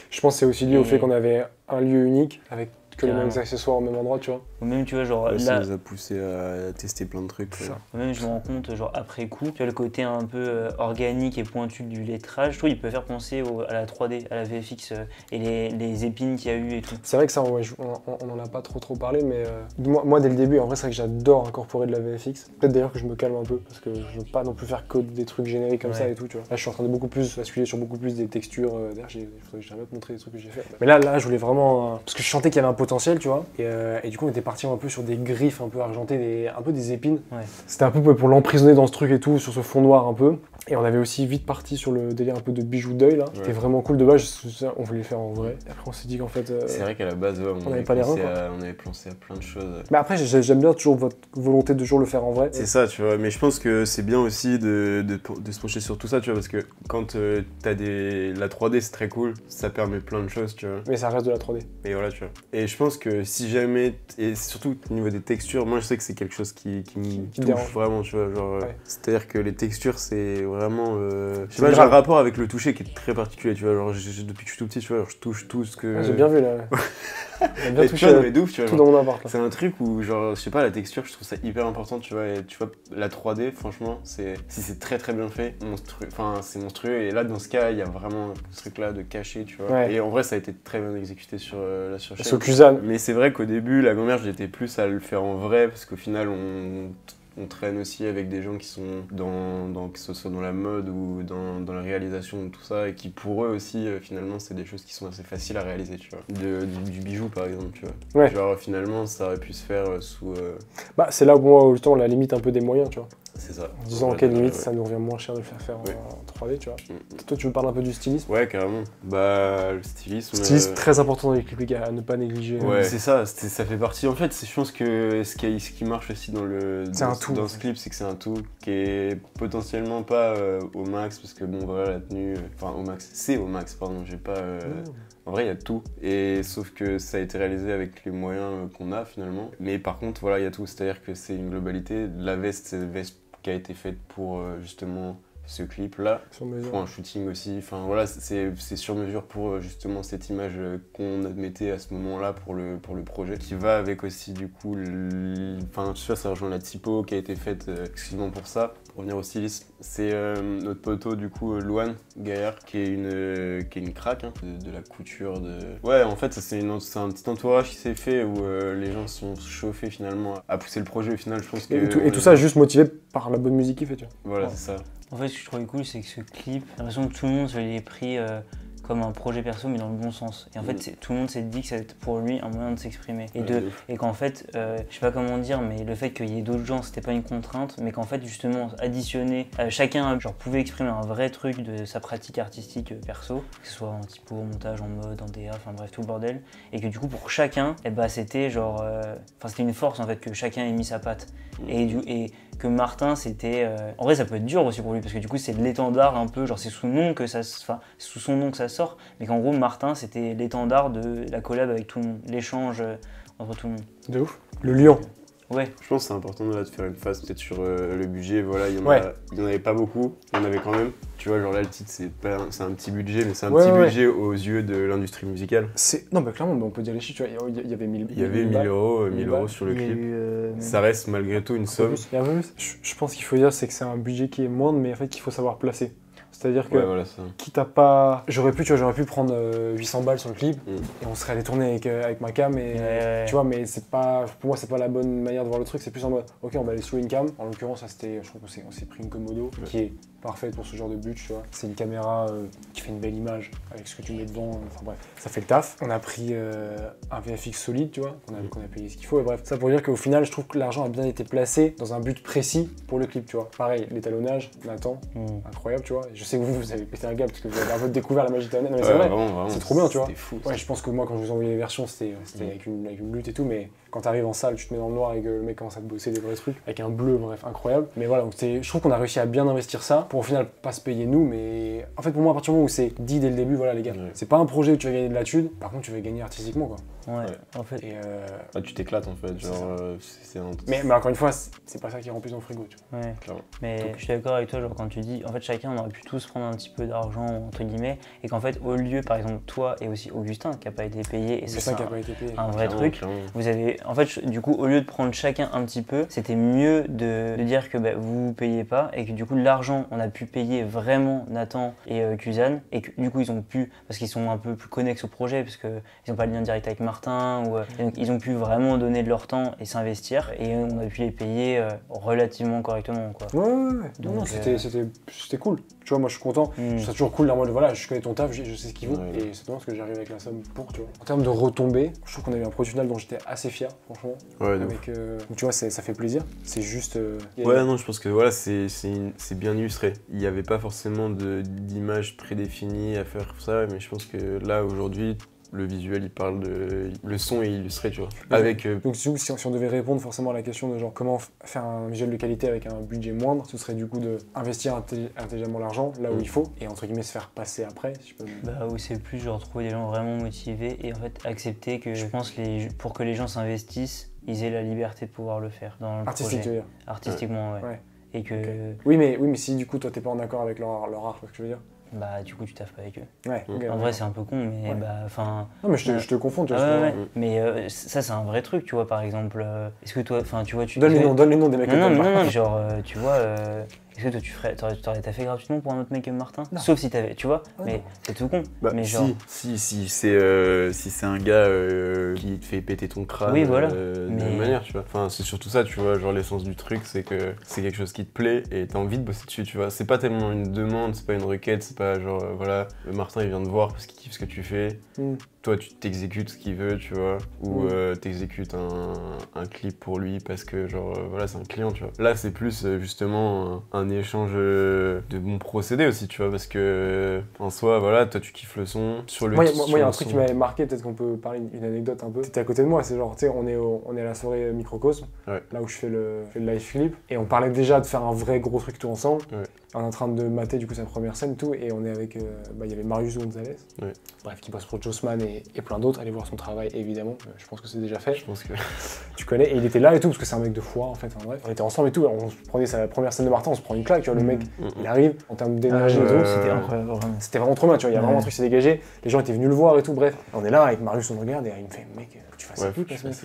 Je pense que c'est aussi lié au fait qu'on avait un lieu unique avec que les Carrément. mêmes accessoires au même endroit, tu vois. Ou même, tu vois, genre vois. Ça là, nous a poussé à tester plein de trucs. C'est ça. même je me rends compte, genre après coup, tu vois, le côté un peu organique et pointu du lettrage, je trouve qu'il peut faire penser à la 3D, à la VFX et les épines qu'il y a eu et tout. C'est vrai que ça, ouais, on en a pas trop parlé, mais moi, dès le début, en vrai, c'est vrai que j'adore incorporer de la VFX. Peut-être d'ailleurs que je me calme un peu, parce que je veux pas non plus faire que des trucs génériques comme ça et tout, tu vois. Là, je suis en train de beaucoup plus basculer sur beaucoup plus des textures. D'ailleurs, il faudrait que j'arrête de montrer les trucs que j'ai fait. Mais là, je voulais vraiment... parce que je sentais qu'il y avait un potentiel, tu vois. Et du coup, on était parti un peu sur des griffes un peu argentées, un peu des épines. Ouais. C'était un peu pour l'emprisonner dans ce truc et tout, sur ce fond noir un peu. Et on avait aussi vite parti sur le délire un peu de bijoux d'œil là. C'était vraiment cool de base, on voulait le faire en vrai. Et après on s'est dit qu'en fait... C'est vrai qu'à la base, on avait pas les reins, on avait pensé à plein de choses. Mais après j'aime bien toujours votre volonté de toujours le faire en vrai. C'est ça, tu vois. Mais je pense que c'est bien aussi de se pencher sur tout ça, tu vois, parce que quand t'as la 3D, c'est très cool, ça permet plein de choses, tu vois. Mais ça reste de la 3D. Et voilà, tu vois. Et je pense que si jamais, et surtout au niveau des textures, moi je sais que c'est quelque chose qui me touche dérange. vraiment, tu vois. Genre, Ouais. c'est-à-dire que les textures, c'est vraiment. Je sais C'est pas, j'ai grave. un rapport avec le toucher qui est très particulier, tu vois. Genre, depuis que je suis tout petit, tu vois, genre, je touche tout ce que. Ah, j'ai bien vu là. J'ai bien Et touché tu vois, mais de ouf, tu vois. tout genre, dans mon appart là. c'est un truc où, genre, je sais pas, la texture, je trouve ça hyper important, tu vois. Et tu vois, la 3D, franchement, si c'est très très bien fait, c'est monstrueux. Et là, dans ce cas, il y a vraiment ce truc-là de cacher, tu vois. Ouais. Et en vrai, ça a été très bien exécuté sur la surchaîne. Sur Kuzan. Mais c'est vrai qu'au début, la grand-mère, j'étais plus à le faire en vrai, parce qu'au final, on traîne aussi avec des gens qui sont que ce soit dans la mode ou dans la réalisation de tout ça, et qui pour eux aussi, finalement, c'est des choses qui sont assez faciles à réaliser, tu vois. Du bijou, par exemple, tu vois. Ouais. Genre, finalement, ça aurait pu se faire sous... Bah c'est là où moi justement la limite un peu des moyens, tu vois. C'est ça. En disant en Ouais, quelle ouais, limite ouais. ça nous revient moins cher de le faire Ouais. en 3D, tu vois. Toi tu veux parler un peu du stylisme. Ouais, carrément. Bah, le stylisme... Stylisme très important dans les clips, les gars, à ne pas négliger. Ouais, c'est ça, ça fait partie. En fait, je pense que ce qui marche aussi dans un tout. ce clip, c'est que c'est un tout qui est potentiellement pas au max, parce que bon, voilà, la tenue, au max, c'est au max, pardon, j'ai pas. En vrai, il y a tout. Et sauf que ça a été réalisé avec les moyens qu'on a finalement. Mais par contre, voilà, il y a tout. C'est-à-dire que c'est une globalité. La veste, c'est une veste qui a été faite pour justement ce clip-là. Sur mesure. Pour un shooting aussi, enfin voilà, c'est sur mesure pour justement cette image qu'on mettait à ce moment-là pour le projet, qui va avec aussi du coup, enfin tu vois, ça rejoint la typo qui a été faite exclusivement pour ça. Pour revenir au stylisme, c'est notre poteau du coup, Louane Gaillard, qui est une craque, hein, de la couture, Ouais, en fait, c'est un petit entourage qui s'est fait où les gens se sont chauffés finalement à pousser le projet. Au final, je pense que... Et tout ça juste motivé par la bonne musique qu'il fait, tu vois. Voilà, Ouais. c'est ça. En fait, ce que je trouvais cool, c'est que ce clip, j'ai l'impression que tout le monde se l'est pris comme un projet perso, mais dans le bon sens. Et en fait, tout le monde s'est dit que c'était pour lui un moyen de s'exprimer. Et qu'en fait, je sais pas comment dire, mais le fait qu'il y ait d'autres gens, c'était pas une contrainte, mais qu'en fait, justement, additionner, chacun genre, pouvait exprimer un vrai truc de sa pratique artistique perso, que ce soit en typo, en montage, en mode, en DA, enfin bref, tout le bordel. Et que du coup, pour chacun, c'était genre. C'était une force en fait, que chacun ait mis sa patte. Et que Martin, c'était. En vrai, ça peut être dur aussi pour lui, parce que du coup, c'est l'étendard un peu, genre, c'est sous son nom que ça sort, mais qu'en gros, Martin, c'était l'étendard de la collab avec tout le monde, l'échange entre tout le monde. De ouf. Le lion. Ouais. Je pense que c'est important là, de faire une phase peut-être sur le budget. Voilà, il y en avait pas beaucoup, il y en avait quand même. Tu vois, genre là, le titre, c'est un petit budget, mais c'est un petit budget aux yeux de l'industrie musicale. Non, bah clairement, on peut dire les chiffres. Tu vois, il y avait 1000 euros sur le clip. Ça reste malgré tout une somme. Je pense qu'il faut dire, c'est que c'est un budget qui est moindre, mais en fait qu'il faut savoir placer. C'est-à-dire que, quitte à pas... J'aurais pu prendre 800 balles sur le clip, et on serait allé tourner avec ma cam, et tu vois, mais c'est pas... Pour moi, c'est pas la bonne manière de voir le truc, c'est plus en mode, ok, on va aller sous une cam. En l'occurrence, ça c'était, je crois qu'on s'est pris une Komodo, qui est parfaite pour ce genre de but, tu vois. C'est une caméra qui fait une belle image, avec ce que tu mets dedans, enfin bref, ça fait le taf. On a pris un VFX solide, tu vois, qu'on a payé ce qu'il faut, et bref, ça pour dire qu'au final, je trouve que l'argent a bien été placé dans un but précis pour le clip, tu vois. Pareil, l'étalonnage, Nathan, incroyable, tu vois. Je sais que vous avez pété un gap parce que vous avez un peu découvert la magie de Talonnage, mais c'est vrai, vraiment, c'est trop bien, tu vois. Fou, ouais, je pense que moi, quand je vous envoyais les versions, c'était avec une lutte et tout, mais quand t'arrives en salle, tu te mets dans le noir et que le mec commence à te bosser des vrais trucs, avec un bleu, bref, incroyable. Mais voilà, donc je trouve qu'on a réussi à bien investir ça, pour au final pas se payer nous, mais en fait, pour moi, à partir du moment où c'est dit dès le début, voilà les gars, c'est pas un projet où tu vas gagner de la thune, par contre, tu vas gagner artistiquement, quoi. Ouais, en fait. Et tu t'éclates en fait, genre. Mais encore une fois, c'est pas ça qui remplit ton frigo, tu vois. Ouais, clairement. Mais je suis d'accord avec toi, genre quand tu dis, en fait, chacun on aurait pu tous prendre un petit peu d'argent, entre guillemets, et qu'en fait, au lieu, par exemple, toi et aussi Augustin qui a pas été payé, et c'est un vrai truc, vous avez, en fait, du coup, au lieu de prendre chacun un petit peu, c'était mieux de dire que vous payez pas, et que du coup, l'argent, on a pu payer vraiment Nathan et Kuzan, et que du coup, ils ont pu, parce qu'ils sont un peu plus connexes au projet, parce qu'ils n'ont pas le lien direct avec Martin, et donc ils ont pu vraiment donner de leur temps et s'investir, et on a pu les payer relativement correctement, quoi. Ouais. Donc, non, c'était cool. Tu vois, moi je suis content. C'est toujours cool en mode voilà, je connais ton taf, je sais ce qu'il vaut, et c'est parce que j'arrive avec la somme pour, tu vois. En termes de retombées, je trouve qu'on a eu un produit final dont j'étais assez fier, franchement. Ouais, avec, donc, tu vois, ça fait plaisir. C'est juste. Non, je pense que voilà, c'est bien illustré. Il n'y avait pas forcément d'image prédéfinie à faire ça, mais je pense que là aujourd'hui, le visuel, il parle de... Le son est illustré, tu vois. Avec, Donc si on devait répondre forcément à la question de genre comment faire un visuel de qualité avec un budget moindre, ce serait du coup d'investir intelligemment l'argent là où il faut et entre guillemets se faire passer après, si je peux... Où c'est plus genre trouver des gens vraiment motivés et en fait accepter que je pense pour que les gens s'investissent, ils aient la liberté de pouvoir le faire dans le artistique, projet. Tu veux dire. Artistiquement, ouais. Et que... Oui, mais si du coup toi t'es pas en accord avec leur art, c'est ce que je veux dire. Du coup tu taffes pas avec eux. Ouais. En vrai c'est un peu con, mais Non mais je te confonds, tu vois. Mais ça c'est un vrai truc, tu vois, par exemple. Est-ce que toi, tu vois, donne les noms des mecs. Non, genre tu vois. Est-ce que toi t'aurais taffé gratuitement pour un autre mec que Martin? Non. Sauf si t'avais, tu vois, mais c'est tout con. Mais genre... Si c'est un gars qui te fait péter ton crâne de manière, tu vois. Enfin, c'est surtout ça, tu vois, genre l'essence du truc, c'est que c'est quelque chose qui te plaît et t'as envie de bosser dessus, tu vois. C'est pas tellement une demande, c'est pas une requête, c'est pas genre, voilà, Martin il vient te voir parce qu'il kiffe ce que tu fais. Toi tu t'exécutes ce qu'il veut, tu vois, ou t'exécutes un clip pour lui parce que genre, voilà, c'est un client, tu vois. Là c'est plus justement un échange de bons procédés aussi, tu vois, parce que en soi, voilà, toi tu kiffes le son sur le. Moi, il y a un truc qui m'avait marqué, peut-être qu'on peut parler une anecdote un peu. T'étais à côté de moi, c'est genre, tu sais, on est à la soirée Microcosme, là où je fais le live clip, et on parlait déjà de faire un vrai gros truc tout ensemble. On est en train de mater du coup sa première scène, tout, et on est avec, il y avait Marius Gonzalez, bref, qui bosse pour Jossman et plein d'autres. Allez voir son travail, évidemment. Je pense que c'est déjà fait. Je pense que tu connais. Et il était là et tout, parce que c'est un mec de foi en fait. En bref, on était ensemble et tout. On se prenait sa première scène de Martin, on se prend une claque. Tu vois, le mec, il arrive en termes d'énergie et tout. C'était incroyable, vraiment. C'était vraiment trop bien. Tu vois, il y a vraiment un truc qui s'est dégagé. Les gens étaient venus le voir et tout. Bref, on est là avec Marius, on regarde et il me fait, mec, tu fasses un clip, ce mec.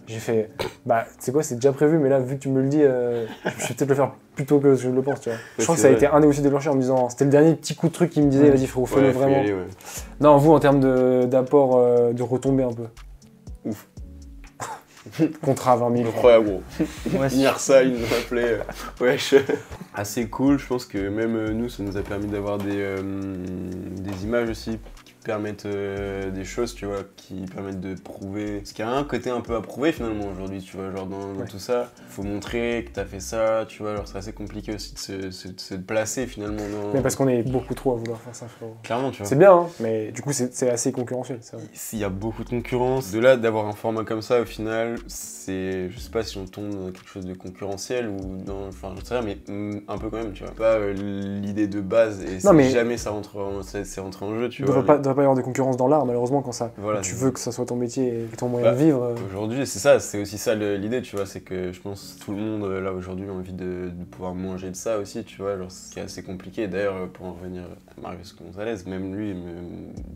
J'ai fait, tu sais quoi, c'est déjà prévu, mais là, vu que tu me le dis, je vais peut-être le faire plus tôt que je le pense, tu vois. Je crois que ça a été un des aussi déclencheurs en me disant, c'était le dernier petit coup de truc qui me disait, vas-y, frérot, fais-le vraiment. Non, vous, en termes d'apport, de retombées un peu. Ouf. Contrat à 20 000. Incroyable, gros. Hier ça, il nous appelait. Wesh. Assez cool, je pense que même nous, ça nous a permis d'avoir des images aussi qui permettent des choses, tu vois, qui permettent de prouver. Parce qu'il y a un côté un peu à prouver finalement aujourd'hui, tu vois, genre dans tout ça. Faut montrer que t'as fait ça, tu vois, alors c'est assez compliqué aussi de se placer finalement dans... Mais parce qu'on est beaucoup trop à vouloir faire ça, frérot. Clairement, tu vois. C'est bien, hein, mais du coup c'est assez concurrentiel, c'est vrai. S'il y a beaucoup de concurrence, de là d'avoir un format comme ça au final, c'est, je sais pas si on tombe dans quelque chose de concurrentiel ou dans, enfin je sais rien, mais un peu quand même, tu vois. Pas l'idée de base et non, mais jamais ça rentre en jeu, tu il vois. devrait pas y avoir de concurrence dans l'art, malheureusement, quand ça. Voilà, tu veux que ça soit ton métier et ton moyen de vivre. Aujourd'hui, c'est ça, c'est aussi ça l'idée, tu vois, c'est que je pense que tout le monde là aujourd'hui a envie de pouvoir manger de ça aussi, tu vois, genre c'est assez compliqué. D'ailleurs, pour en revenir à Marius Gonzalez, même lui il me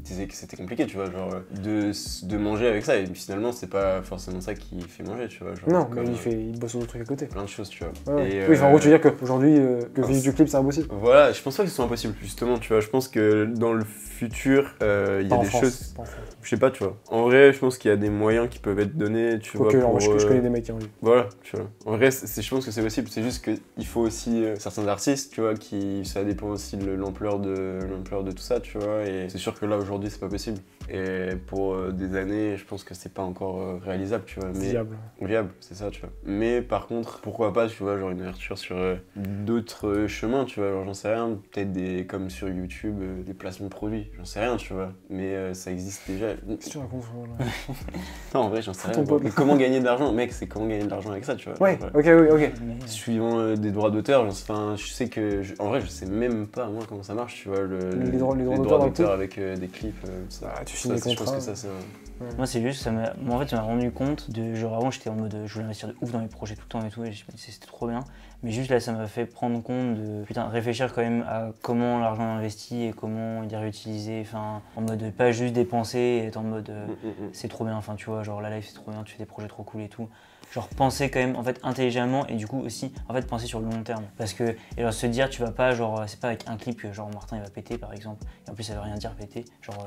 disait que c'était compliqué, tu vois, genre de manger avec ça, et finalement c'est pas forcément ça qui fait manger, tu vois. Genre, non, mais il bosse sur d'autres trucs à côté. Plein de choses, tu vois. Ouais. Et, oui, enfin, en gros, tu veux dire qu'aujourd'hui, que vivre du clip c'est impossible. Voilà, je pense pas que ce soit impossible, justement, tu vois, je pense que dans le futur, il y a des choses... Je sais pas, tu vois. En vrai, je pense qu'il y a des moyens qui peuvent être donnés, tu vois, pour... je connais des mecs qui ont eu. Voilà, tu vois. En vrai, je pense que c'est possible, c'est juste qu'il faut aussi certains artistes, tu vois, ça dépend aussi de l'ampleur de tout ça, tu vois, et c'est sûr que là, aujourd'hui, c'est pas possible. Et pour des années, je pense que c'est pas encore réalisable, tu vois. Mais viable, c'est ça, tu vois. Mais par contre, pourquoi pas, tu vois, genre une ouverture sur d'autres chemins, tu vois, genre j'en sais rien, peut-être comme sur YouTube, des placements de produits, j'en sais rien, tu vois. Mais ça existe déjà. Qu'est-ce que tu racontes, là? Non, en vrai, j'en sais rien. Mais comment gagner de l'argent, mec, c'est comment gagner de l'argent avec ça, tu vois. Ouais, ok. Suivant des droits d'auteur, je sais que, en vrai, je sais même pas, moi, comment ça marche, tu vois, les droits d'auteur avec des clips, ça. Ah, tu signes des contrats. Je pense que ça, c'est... Moi, c'est juste, moi, en fait, ça m'a rendu compte de, genre, avant, j'étais en mode, je voulais investir de ouf dans mes projets tout le temps et tout, et je me disais, c'était trop bien. Mais juste là, ça m'a fait prendre compte de, réfléchir quand même à comment l'argent est investi et comment il est réutilisé, enfin, en mode, pas juste dépenser et être en mode, c'est trop bien, enfin, tu vois, genre, la life, c'est trop bien, tu fais des projets trop cool et tout. Genre, penser quand même, en fait, intelligemment et du coup aussi, en fait, penser sur le long terme. Parce que, et genre, se dire, tu vas pas, genre, c'est pas avec un clip que, genre, Martin, il va péter, par exemple, et en plus, ça veut rien dire péter, genre,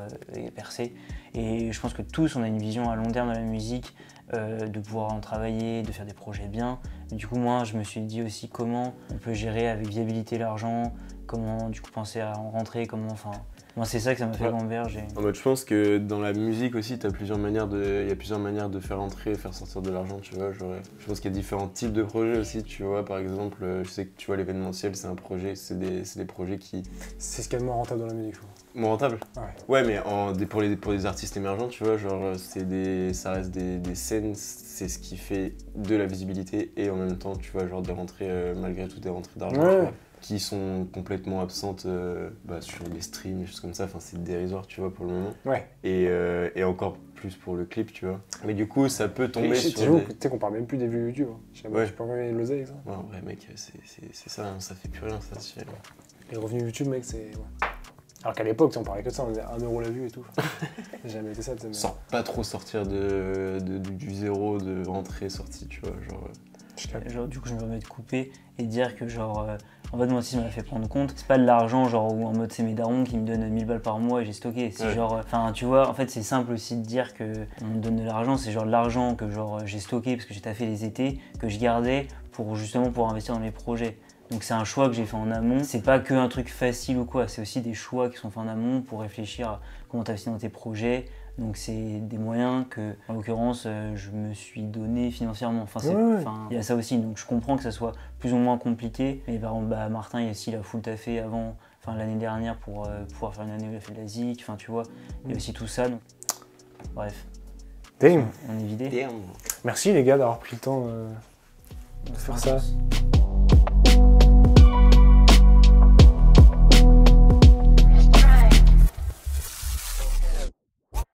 percer. Et je pense que tous, on a une vision à long terme de la musique, de pouvoir en travailler, de faire des projets bien. Mais du coup, moi, je me suis dit aussi comment on peut gérer avec viabilité l'argent, comment, du coup, penser à en rentrer, comment, enfin... Moi, c'est ça que ça m'a fait gamberge. En mode, je pense que dans la musique aussi, il y a plusieurs manières de faire entrer et faire sortir de l'argent, tu vois. Je pense qu'il y a différents types de projets aussi, tu vois. Par exemple, je sais que tu vois, l'événementiel, c'est un projet, c'est des projets qui... C'est ce qu'il y a de moins rentable dans la musique, je trouve. Moins rentable ? Ouais. Ouais, mais pour des artistes émergents, tu vois, genre, ça reste des scènes, c'est ce qui fait de la visibilité et en même temps, tu vois, genre des rentrées, malgré tout, des rentrées d'argent, tu vois, qui sont complètement absentes sur des streams, des choses comme ça. Enfin, c'est dérisoire, tu vois, pour le moment. Ouais. Et encore plus pour le clip, tu vois. Mais du coup, ça peut tomber sur Tu sais qu'on parle même plus des vues YouTube. Je sais pas, tu peux encore gagner de l'oseille avec ça. Ouais, en vrai, mec, c'est ça, hein, ça fait plus rien, ça. Les revenus YouTube, mec, c'est... Ouais. Alors qu'à l'époque, on parlait que de ça, on faisait 1€ la vue et tout. J'ai jamais été ça, tu sais. Sans pas trop sortir du zéro, de rentrée-sortie, tu vois, genre, du coup, je me remets de couper et dire que, genre, en fait, moi aussi, ça m'a fait prendre compte. C'est pas de l'argent, genre, où en mode, c'est mes darons qui me donnent 1000 balles par mois et j'ai stocké. C'est genre, enfin, tu vois, en fait, c'est simple aussi de dire qu'on me donne de l'argent. C'est genre de l'argent que, genre, j'ai stocké parce que j'ai taffé les étés, que je gardais pour investir dans mes projets. Donc c'est un choix que j'ai fait en amont. C'est pas que un truc facile ou quoi, c'est aussi des choix qui sont faits en amont pour réfléchir à comment t'investir dans tes projets. Donc c'est des moyens que, en l'occurrence, je me suis donné financièrement. Enfin, il y a ça aussi. Donc je comprends que ça soit plus ou moins compliqué. Mais par exemple, Martin, il a aussi la full taffé avant, l'année dernière pour pouvoir faire une année où il a fait de la zik. Enfin, tu vois, il y a aussi tout ça. Donc... Bref. Damn. On est vidé. Merci les gars d'avoir pris le temps de faire ça.